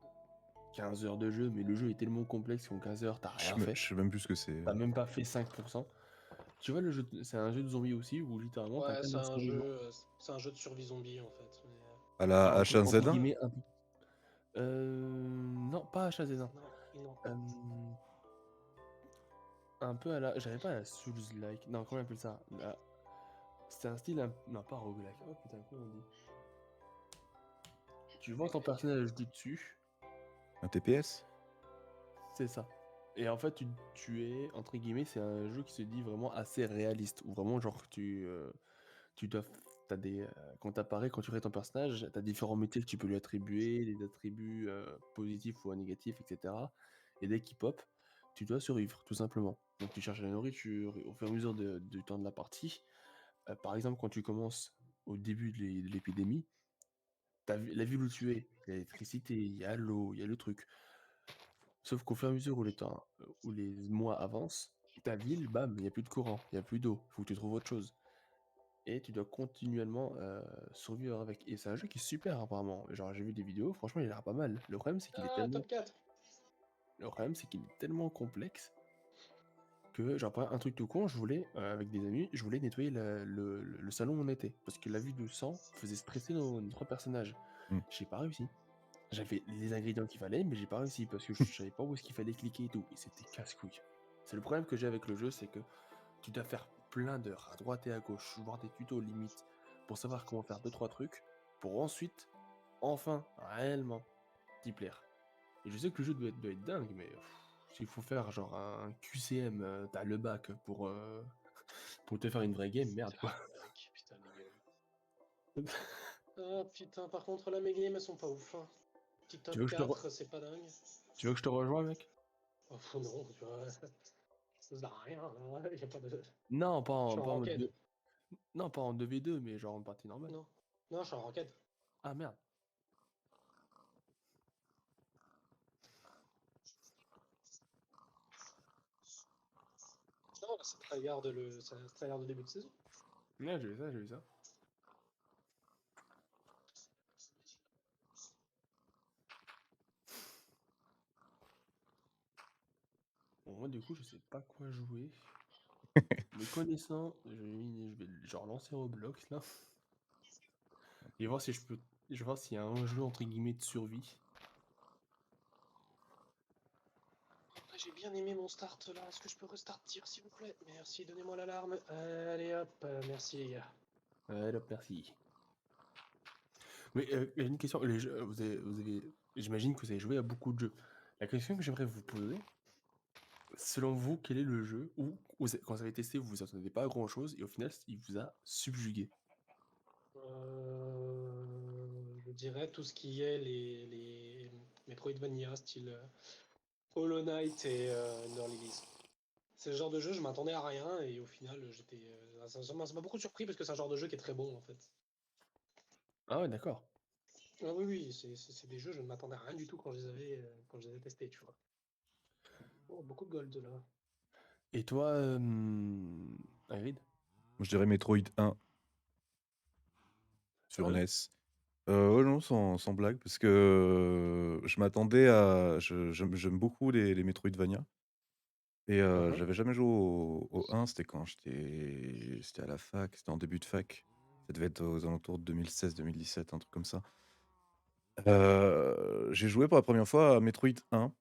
15 heures de jeu, mais le jeu est tellement complexe qu'en 15 heures, t'as rien fait. Je sais même plus ce que c'est. T'as même pas fait 5%. Tu vois, le jeu, c'est un jeu de zombies aussi où littéralement Ouais, t'incarnes un survivant. c'est un jeu de survie zombie en fait. Mais, À la Un peu, entre H1Z1? guillemets, un peu. Non, pas H1Z1. non, non. Euh, un peu à la. J'avais pas la Souls-like. Non, comment on appelle ça? C'était un style. Non, pas roguelike. Oh putain, comment on dit? Tu vois ton personnage du dessus, Un TPS? c'est ça. Et en fait, tu es, entre guillemets, c'est un jeu qui se dit vraiment assez réaliste. Où vraiment, genre, tu dois. T'as des, quand t'apparais, quand tu crées ton personnage, t'as différents métiers que tu peux lui attribuer, des attributs positifs ou négatifs, etc. Et dès qu'ils pop, tu dois survivre, tout simplement. Donc tu cherches la nourriture et au fur et à mesure du temps de la partie. Par exemple, quand tu commences au début de l'épidémie, la ville où tu es, il y a l'électricité, il y a l'eau, il y a le truc. Sauf qu'au fur et à mesure où les mois avancent, ta ville, bam, il n'y a plus de courant, il n'y a plus d'eau, il faut que tu trouves autre chose. Et tu dois continuellement survivre avec. Et c'est un jeu qui est super apparemment. Genre j'ai vu des vidéos, franchement il a l'air pas mal. Ah, top 4. Le problème c'est qu'il est tellement complexe que genre un truc tout con, je voulais avec des amis, je voulais nettoyer le salon où on était parce que la vue de sang faisait stresser nos trois personnages. Hmm. J'ai pas réussi. J'avais les ingrédients qu'il fallait, mais j'ai pas réussi parce que je savais pas où est-ce qu'il fallait cliquer et tout. Et c'était casse-couille. C'est le problème que j'ai avec le jeu, c'est que tu dois faire plein d'heures à droite et à gauche, voir des tutos limite pour savoir comment faire 2-3 trucs pour ensuite, enfin, réellement t'y plaire. Et je sais que le jeu doit être dingue, mais s'il faut faire genre un QCM, t'as le bac pour te faire une vraie game, merde quoi. Mec, putain, les gars. Ah putain, par contre, là, mes games, elles sont pas ouf. Hein. Petit Tu top veux que je te 4, c'est pas dingue. tu veux que je te rejoins, mec? Oh, non, tu vois. Ça sert à rien, là. Y a pas de. Non, Je suis en pas en mode ranked. non, pas en 2v2, mais genre en partie normale. Non. Non, je suis en ranked. Ah merde. Non, là, c'est tryhard de début de saison. Ouais, j'ai vu ça. moi, du coup, je sais pas quoi jouer. Me connaissant, je vais genre lancer Roblox là et voir si je peux. Je vais voir s'il y a un jeu entre guillemets de survie. Ah, j'ai bien aimé mon start là. Est-ce que je peux restartir s'il vous plaît? Merci, donnez-moi l'alarme. Allez hop, merci les gars. Hop, merci. Mais j'ai une question. Les jeux, j'imagine que vous avez joué à beaucoup de jeux. La question que j'aimerais vous poser, selon vous, quel est le jeu où, quand vous avez testé, vous vous attendez pas à grand chose et au final, il vous a subjugué? Je dirais tout ce qui est les Metroidvania style Hollow Knight et Ender Lilies. C'est le genre de jeu, je m'attendais à rien et au final, j'étais, ça m'a beaucoup surpris parce que c'est un genre de jeu qui est très bon en fait. Ah ouais, d'accord. Ah oui, oui, c'est des jeux, je ne m'attendais à rien du tout quand je les avais testés, tu vois. Oh, beaucoup de gold là. Et toi, Ingrid? Moi, je dirais Metroid 1 sur Sérieux? NES. Ouais, non, sans blague, parce que je m'attendais à. J'aime beaucoup les Metroidvania. Et Uhum. j'avais jamais joué au 1, c'était quand c'était à la fac, c'était en début de fac. Ça devait être aux alentours de 2016-2017, un truc comme ça. J'ai joué pour la première fois à Metroid 1.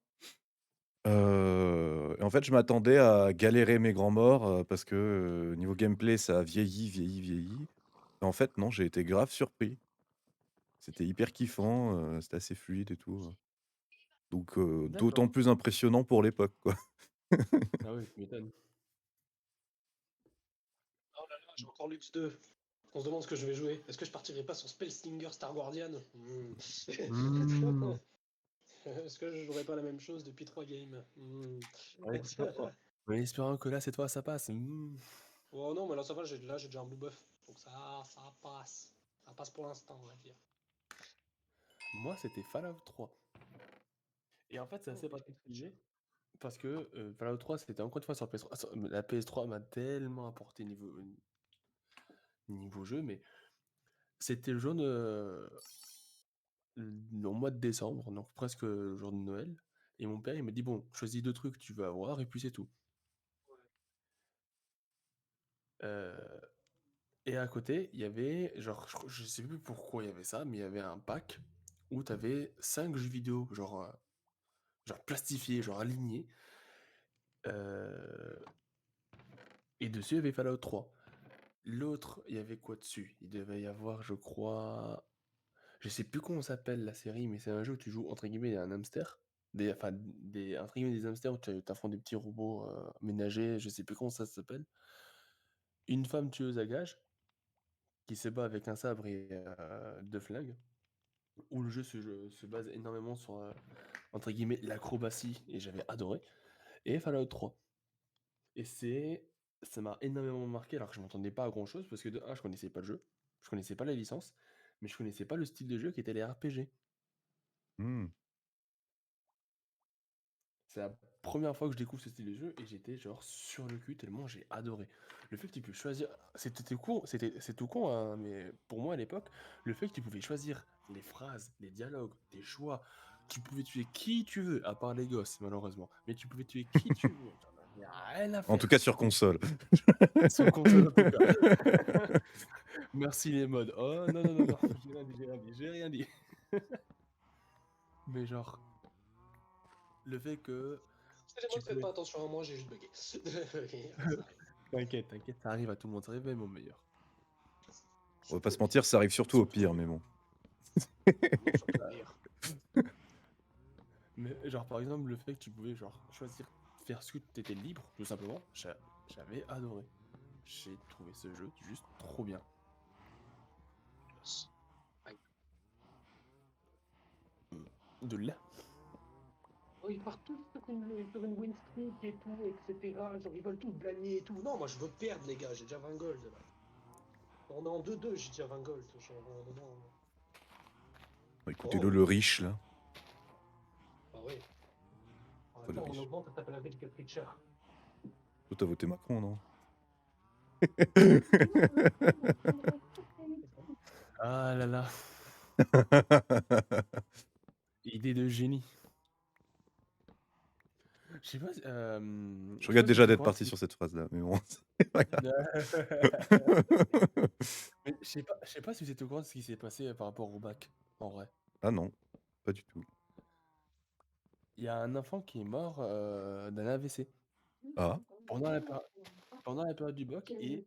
Et en fait, je m'attendais à galérer mes grands morts, parce que, niveau gameplay, ça a vieilli, vieilli, vieilli. Et en fait, non, j'ai été grave surpris. C'était hyper kiffant, c'était assez fluide et tout, donc D'accord. d'autant plus impressionnant pour l'époque, quoi. Ah oui, tu m'étonnes. Oh là là, j'ai encore Lux 2. On se demande ce que je vais jouer. Est-ce que je partirai pas sur Spellslinger Star Guardian? Mmh. Est-ce que je jouerai pas la même chose depuis 3 games? En espérant que là, cette fois, ça passe. Mmh. Oh non, mais là ça va, j'ai déjà un blue buff. Donc ça passe. Ça passe pour l'instant, on va dire. Moi, c'était Fallout 3. Et en fait, c'est Oh, assez particulier parce que Fallout 3, c'était encore une fois sur PS3. La PS3 m'a tellement apporté niveau jeu, mais c'était le jaune au mois de décembre, donc presque le jour de Noël. Et mon père, il me dit, bon, choisis 2 trucs que tu veux avoir, et puis c'est tout. Euh, et à côté, il y avait, genre, je sais plus pourquoi il y avait ça, mais il y avait un pack où tu avais 5 jeux vidéo, genre plastifiés, genre alignés. Euh, et dessus, il y avait Fallout 3. L'autre, il y avait quoi dessus? Il devait y avoir, je crois. Je sais plus comment s'appelle la série, mais c'est un jeu où tu joues entre guillemets un hamster. Enfin, entre guillemets des hamsters où tu affrontes des petits robots ménagers, je sais plus comment ça s'appelle. Une femme tueuse à gages qui se bat avec un sabre et 2 flingues. Où le jeu se base énormément sur entre guillemets l'acrobatie, et j'avais adoré. Et Fallout 3. Et ça m'a énormément marqué alors que je m'attendais pas à grand chose parce que de 1, je connaissais pas le jeu, je connaissais pas la licence, mais je connaissais pas le style de jeu qui était les RPG. Mmh. C'est la première fois que je découvre ce style de jeu et j'étais genre sur le cul tellement j'ai adoré. Le fait que tu peux choisir, c'était con, c'est tout con, hein, mais pour moi à l'époque, le fait que tu pouvais choisir les phrases, les dialogues, tes choix, tu pouvais tuer qui tu veux, à part les gosses malheureusement, mais tu pouvais tuer qui tu veux, t'en avais rien à En tout faire. cas sur console. Sur console en tout cas. Merci les mods. Oh non, non, non, non, j'ai rien dit, j'ai rien dit, j'ai rien dit. Mais genre, le fait que Excusez-moi, tu ne faites pouvais. pas attention à moi, j'ai juste bugué. Ça arrive. T'inquiète, t'inquiète, ça arrive à tout le monde, ça arrive même au meilleur. On va pas se Surtout au mentir, pire. ça arrive surtout au Surtout au pire, mais meilleur. bon. Non, surtout au pire. Mais genre par exemple le fait que tu pouvais genre choisir faire ce que t'étais libre, tout simplement, j'avais adoré. J'ai trouvé ce jeu juste trop bien. Aïe. De là. Oh, ils partent tous sur une win streak et tout, etc. Genre, ils veulent tous gagner et tout. Non, moi je veux perdre, les gars, j'ai déjà 20 gold là. On est en 2-2, j'ai déjà 20 gold. Genre, non. Bon, écoutez-le, Oh, le riche, là. bah oui. En Enfin, même le temps, on riche. augmente, ça s'appelle avec le Preacher. Toi, t'as voté Macron, non? Ah là là, idée de génie. Je sais pas, Je je sais regrette pas si déjà tu d'être comprends parti si sur cette phrase-là, mais bon, c'est pas grave. mais je sais pas si vous êtes au courant de ce qui s'est passé, par rapport au bac, en vrai. Ah non, pas du tout. Il y a un enfant qui est mort, d'un AVC Ah, pendant la péri pendant la période du bac et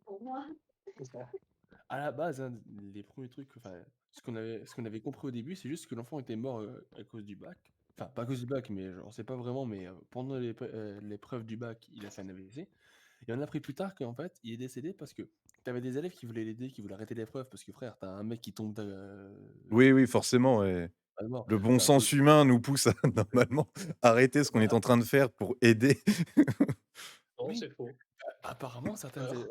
à la base, hein, les premiers trucs, enfin, ce qu'on avait compris au début, c'est juste que l'enfant était mort, à cause du bac. Enfin, pas à cause du bac, mais genre, on sait pas vraiment, mais pendant l'épreuve du bac, il a fait un AVC. Et on a appris plus tard qu'en fait, il est décédé parce que tu avais des élèves qui voulaient l'aider, qui voulaient arrêter l'épreuve, parce que frère, t'as un mec qui tombe oui, oui, forcément, ouais. à mort. Le bon T'as un peu- sens humain nous pousse à normalement arrêter ce qu'on est Voilà. en train de faire pour aider. Non, Oui, c'est faux. apparemment, Peur.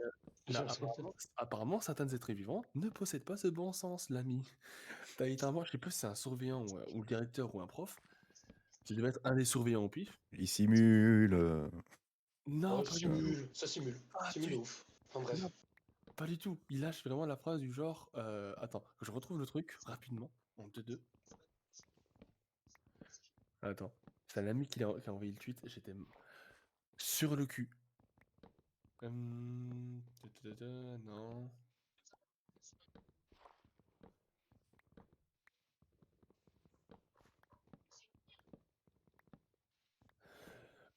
apparemment, certains êtres vivants ne possèdent pas ce bon sens, l'ami. T'as littéralement, je sais plus si c'est un surveillant ou le directeur ou un prof, qui devait être un des surveillants au pif. Il simule. Non, Oh, pas du tout. ça simule. Pas Simule de du, ouf. Enfin non, bref. pas du tout. Il lâche vraiment la phrase du genre, attends, que je retrouve le truc rapidement, en 2-2. Attends, c'est un ami qui a envoyé le tweet, j'étais sur le cul. Non.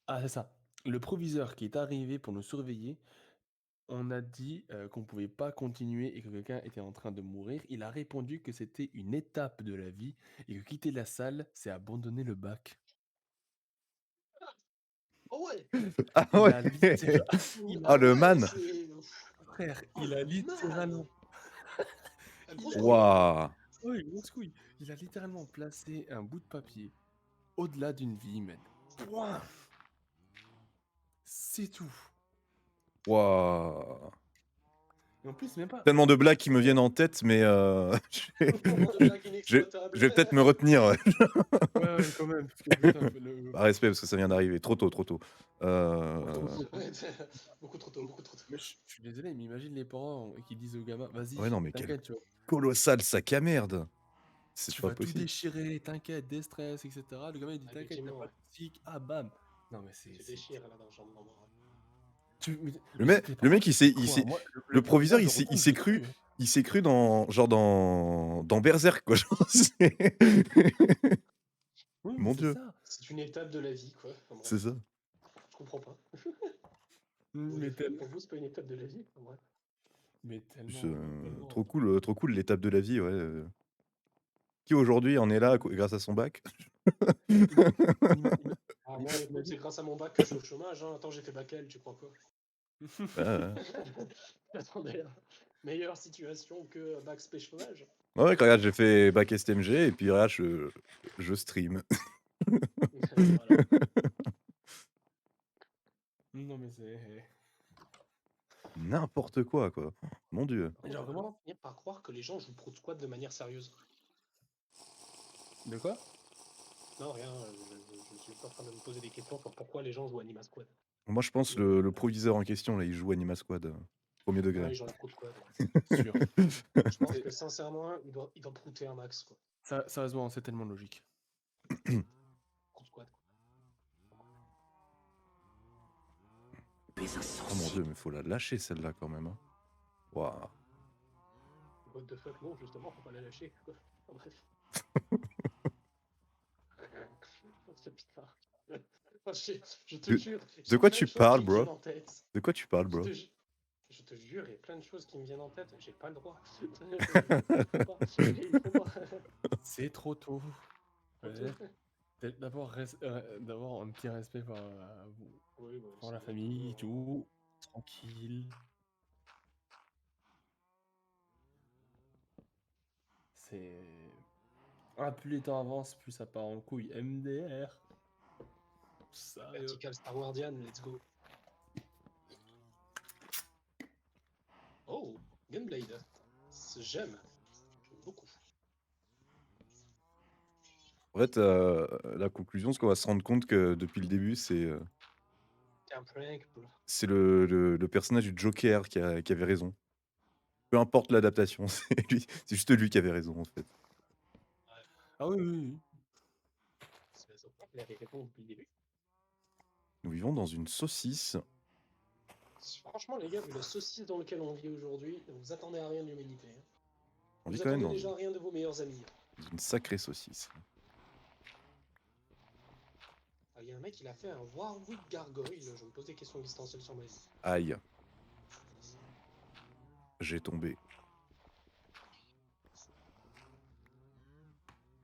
Ah, c'est ça. Le proviseur qui est arrivé pour nous surveiller, on a dit qu'on pouvait pas continuer et que quelqu'un était en train de mourir. Il a répondu que c'était une étape de la vie et que quitter la salle, c'est abandonner le bac. Oh ouais. Ah Il ouais. a littéralement, il Ah a, Ah le ouais, man. c'est. frère, Oh il le a man. littéralement, La il grosse a, couille, hein. Waouh. oui, grosse couille. Il a littéralement placé un bout de papier au-delà d'une vie humaine. Point. C'est tout. Waouh. Et en plus, même pas. Tellement de blagues qui me viennent en tête, mais Tellement de blagues je inexploitables. je vais peut-être me retenir, ouais. Ouais, ouais, quand même, parce que putain, Par respect, parce que ça vient d'arriver. Trop tôt, trop tôt. trop tôt. Ouais, beaucoup trop tôt, beaucoup trop tôt. Mais je suis désolé, mais imagine les parents qui disent au gamin, vas-y, Ouais, non, mais quel t'inquiète, colossal sac à merde. C'est tu pas vas tout possible. déchirer, t'inquiète, déstress, etc. Le gamin il dit, Ah, t'inquiète, t'as effectivement, pas ouais. de physique, ah bam. Non, mais Tu déchires là dans le jambon. Le le truc, mec, les le parents, mec, il s'est, quoi, moi, le le proviseur, proviseur, je le retourne, je le tue. Hein. il s'est cru dans, genre dans Berserk, quoi. Genre, Oui, mais Mon c'est Dieu, ça. C'est une étape de la vie, quoi. Enfin, c'est bref, ça. je comprends pas. Mais, Pour vous, c'est pas une étape de la vie. Enfin, bref. mais Plus, tellement, tellement. trop cool l'étape de la vie, ouais. Qui aujourd'hui en est là grâce à son bac? Ima- ima- ima- Ah, moi, écoute, c'est Imagine. grâce à mon bac que je suis au chômage. Hein. Attends, j'ai fait bac L, tu crois quoi? Ouais, ouais. Attendez, là. Meilleure situation que bac spé chômage. Ouais, regarde, j'ai fait bac STMG et puis regarde, je stream. Voilà. Non, mais c'est. N'importe quoi, quoi. Mon Dieu. On Genre va vraiment. vraiment finir par croire que les gens jouent Prout Squad de manière sérieuse. De quoi? Non, rien, je ne suis pas en train de me poser des questions sur pourquoi les gens jouent Anima Squad. Moi, je pense le proviseur en question, là, il joue Anima Squad, premier Ouais, degré. ils jouent la Prout Squad. Sûr. Je pense C'est- que sincèrement, il doit prouter un max, quoi. Sérieusement, c'est tellement logique. Prout Squad. Oh mon Dieu, mais faut la lâcher celle-là quand même. Hein. Waouh. What the fuck, non, justement, faut pas la lâcher. Quoi. Enfin, bref. Putain. Enfin, je te De- jure, de j'ai quoi plein tu de choses parles, qui me bro? viennent en tête. De quoi tu parles, Je bro? te, ju- je te jure, il y a plein de choses qui me viennent en tête. J'ai pas le droit. Il faut pas. Il faut pas. C'est trop tôt. Ouais. Trop tôt. D'abord, d'avoir un petit respect Oui, bah, pour c'est la bien, famille, hein. tout. Tranquille. C'est. Ah, plus les temps avancent, plus ça part en couille. MDR. Sérieux. Vertical Star Wardian, let's go. Oh, Gunblade. J'aime. J'aime beaucoup. En fait, la conclusion, ce qu'on va se rendre compte que depuis le début, c'est C'est un prank, bro. le personnage du Joker qui avait raison. Peu importe l'adaptation, c'est juste lui qui avait raison en fait. Ah oui, oui, oui. Il avait répondu depuis le début. Nous vivons dans une saucisse. Franchement, les gars, vu la saucisse dans laquelle on vit aujourd'hui, vous attendez à rien de l'humanité. Hein. On vit Vous quand même attendez dans déjà à rien de vos meilleurs amis. une sacrée saucisse. Ah, il y a un mec, il a fait un Warwick Gargoyle. Je me pose des questions existentielles sur ma vie. Aïe. J'ai tombé.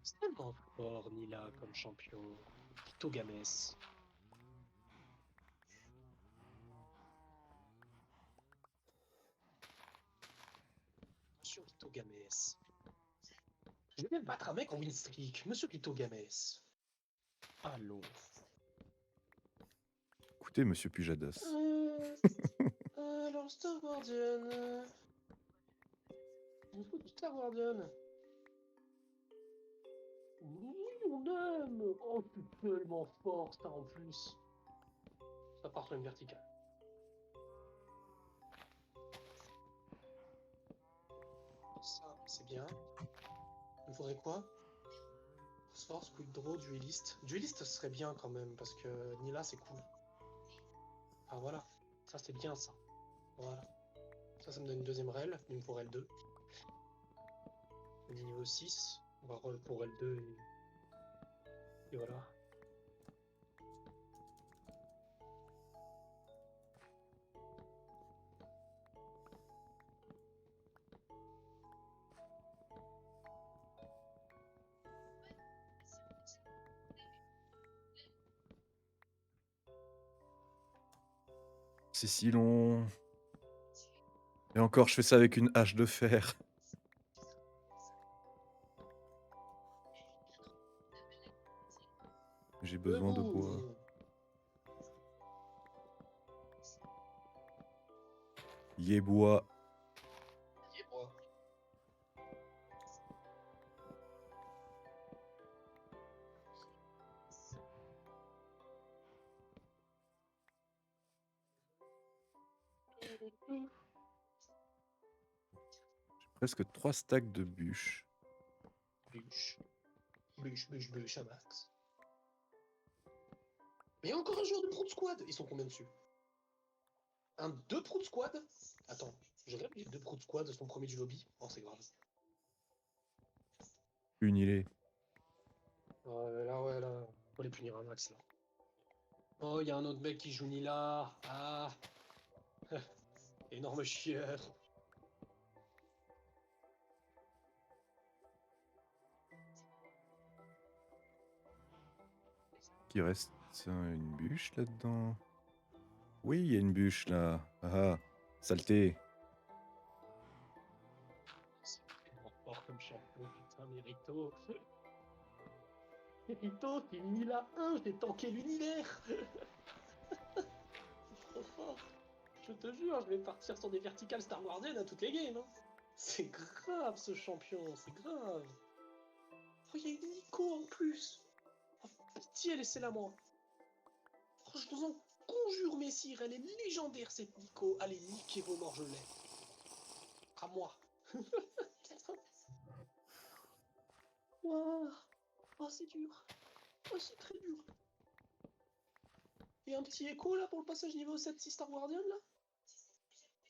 C'est tellement fort, Nila, comme champion. Togames. Monsieur Togames. Je vais battre un mec en win streak. Monsieur Togames. Allons. Écoutez, monsieur Pujadas. Alors, Star Guardian. Il faut du Star Guardian. Oui, on aime. Oh, c'est tellement fort, ça, en plus. Ça part sur une verticale. Ça, c'est bien. Il me faudrait quoi? Force, quick draw, dueliste. Dueliste, ce serait bien quand même, parce que Nila, c'est cool. Ah, voilà. Ça, c'est bien, ça. Voilà. Ça me donne une deuxième rel. Une pour L2. On est niveau 6. On va roll pour L2 et voilà. C'est si long. Et encore, je fais ça avec une hache de fer. J'ai besoin de bois. Yé bois. J'ai presque 3 stacks de bûches. Bûche. Bûche à max. Mais il y a encore un joueur de Prout Squad. Ils sont combien dessus? Deux Prout Squad? Attends, je rêve, les deux Prout Squad sont premiers du lobby. Oh, c'est grave. Unilé. Ouais, là. Faut les punir un max, là. Oh, il y a un autre mec qui joue Nila. Ah. Énorme chieur. Il reste une bûche là-dedans. Oui, il y a une bûche là. Ah, saleté. C'est tellement fort comme champion, putain, Mérito. Mérito, c'est Nila 1, j'ai tanké l'univers. C'est trop fort. Je te jure, je vais partir sur des verticales Star Guardian à toutes les games. Hein. C'est grave ce champion, c'est grave. Oh, il y a une Nico en plus. Oh, pitié, laissez-la moi. Oh, je vous en conjure, messire, elle est légendaire cette Nico. Allez, niquez vos morgelets. À moi. Wow. Oh, c'est dur. Oh, c'est très dur. Et un petit écho là pour le passage niveau 7 6 Star Guardian là.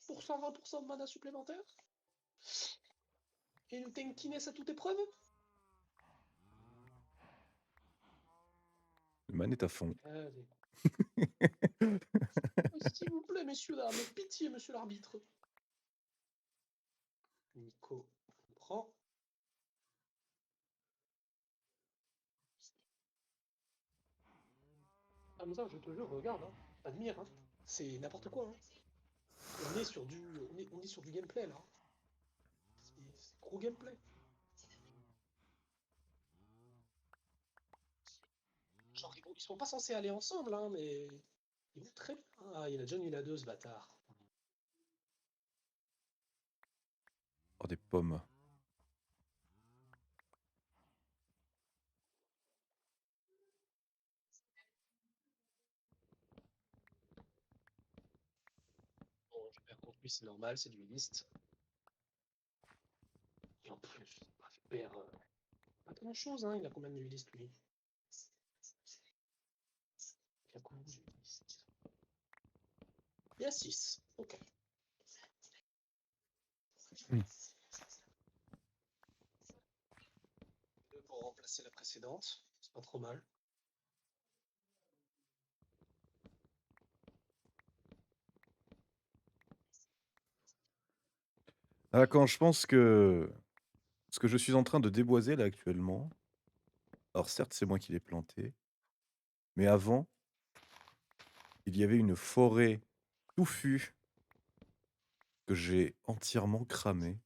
Pour 120% de mana supplémentaire. Et une tankiness à toute épreuve. Le man est à fond. Allez. S'il vous plaît, messieurs, dames, pitié, monsieur l'arbitre. Nico prend. Ah, mais ça, je te jure, regarde, hein. Admire, hein. C'est n'importe quoi, hein. On est sur du gameplay, là. C'est gros gameplay. Genre, ils sont pas censés aller ensemble, hein, mais... Ils vont très bien. Ah, il a déjà nul à 2, ce bâtard. Oh, des pommes. Bon, je perds contre lui, c'est normal, c'est du liste. Et en plus, il perd pas grand chose, hein. Il a combien de duelistes, lui? Il a combien de duelistes? Il y a 6. Ok. Hmm. 2 pour remplacer la précédente. C'est pas trop mal. Ah, quand je pense que ce que je suis en train de déboiser là actuellement, alors certes c'est moi qui l'ai planté, mais avant, il y avait une forêt touffue que j'ai entièrement cramée.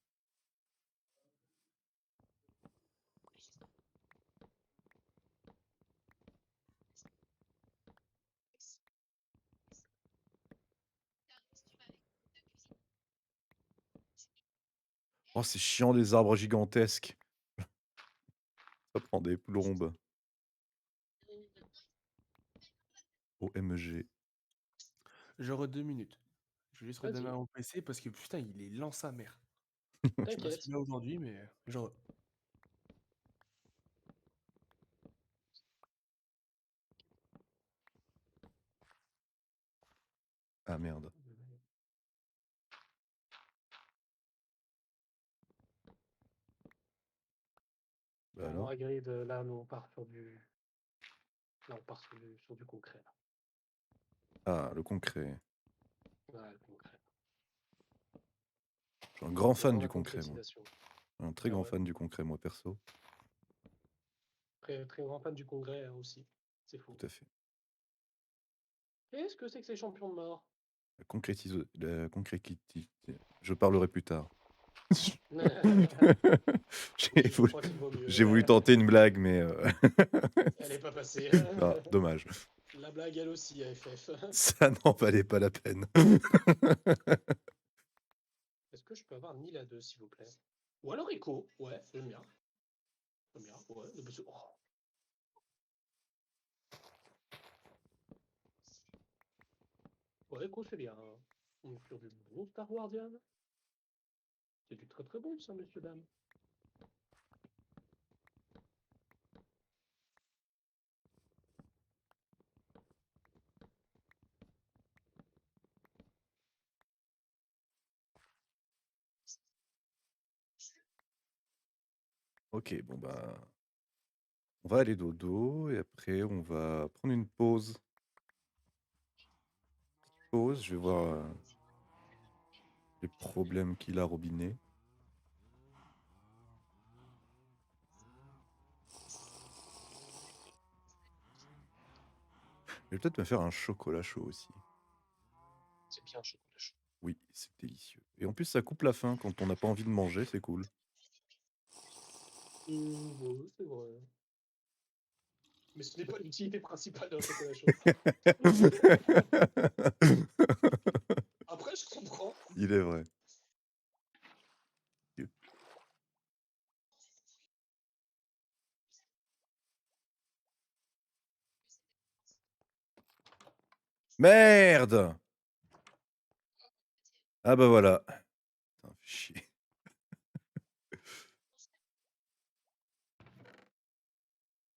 Oh, c'est chiant les arbres gigantesques. Ça prend des plombes. OMG. Genre 2 minutes. Je vais juste redémarrer Vas-y, mon PC parce que putain, il est lent sa mère. Je sais pas ce t'inquiète. qu'il a aujourd'hui, mais genre. Ah merde. Bah Bon, alors? Hagrid, là, nous, on part sur du... Là, on part sur du concret, là. Ah, le concret. Ouais, le concret. Je suis un grand On est fan dans du la concret, moi. concrétisation. Un très Ah grand ouais. fan du concret, moi, perso. Très, très grand fan du congrès aussi. C'est fou. Tout à fait. Qu'est-ce que c'est que ces champions de mort? La concrétité. Je parlerai plus tard. J'ai Je voulu... crois qu'il vaut mieux. J'ai voulu tenter une blague, mais... Elle est pas passée. ah, dommage. La blague, elle aussi, AFF. Ça n'en valait pas la peine. Est-ce que je peux avoir Nila 2, s'il vous plaît? Ou alors Echo. Ouais, j'aime bien. J'aime bien, ouais. Oh. Ouais, Echo, c'est bien. On est sur du bon Star Wardian. C'est du très très bon, ça, messieurs, dames. Ok, bon bah... On va aller dodo, et après, on va prendre une pause. Pause, je vais voir les problèmes qu'il a, Robinet. Je vais peut-être me faire un chocolat chaud aussi. C'est bien, chocolat chaud. Oui, c'est délicieux. Et en plus, ça coupe la faim quand on n'a pas envie de manger, c'est cool. Ouais, c'est vrai. Mais ce n'est pas l'utilité principale d'un chocolat chaud. Après, je comprends. Il est vrai. Merde! Ah bah voilà. Putain, fais chier.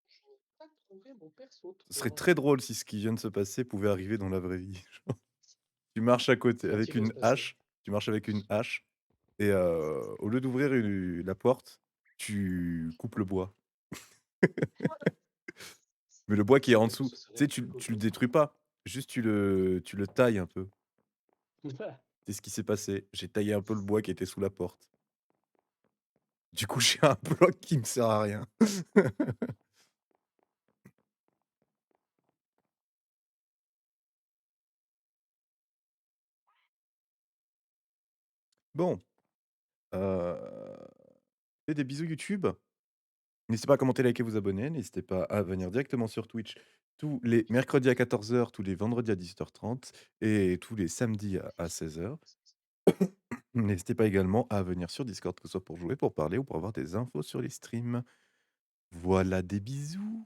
Je n'ai pas trouvé mon perso Ce serait 3. très drôle si ce qui vient de se passer pouvait arriver dans la vraie vie. Genre, tu marches à côté Quand avec il veut se une passer. hache, tu marches avec une hache, et au lieu d'ouvrir la porte, tu coupes le bois. Mais le bois qui est en dessous, Ce tu serait sais, plus tu le coco. détruis pas. Juste tu le tailles un peu. C'est ce qui s'est passé. J'ai taillé un peu le bois qui était sous la porte. Du coup, j'ai un bloc qui me sert à rien. Bon. Faites des bisous YouTube. N'hésitez pas à commenter, liker, vous abonner. N'hésitez pas à venir directement sur Twitch tous les mercredis à 14h, tous les vendredis à 18h30 et tous les samedis à 16h. N'hésitez pas également à venir sur Discord, que ce soit pour jouer, pour parler ou pour avoir des infos sur les streams. Voilà, des bisous.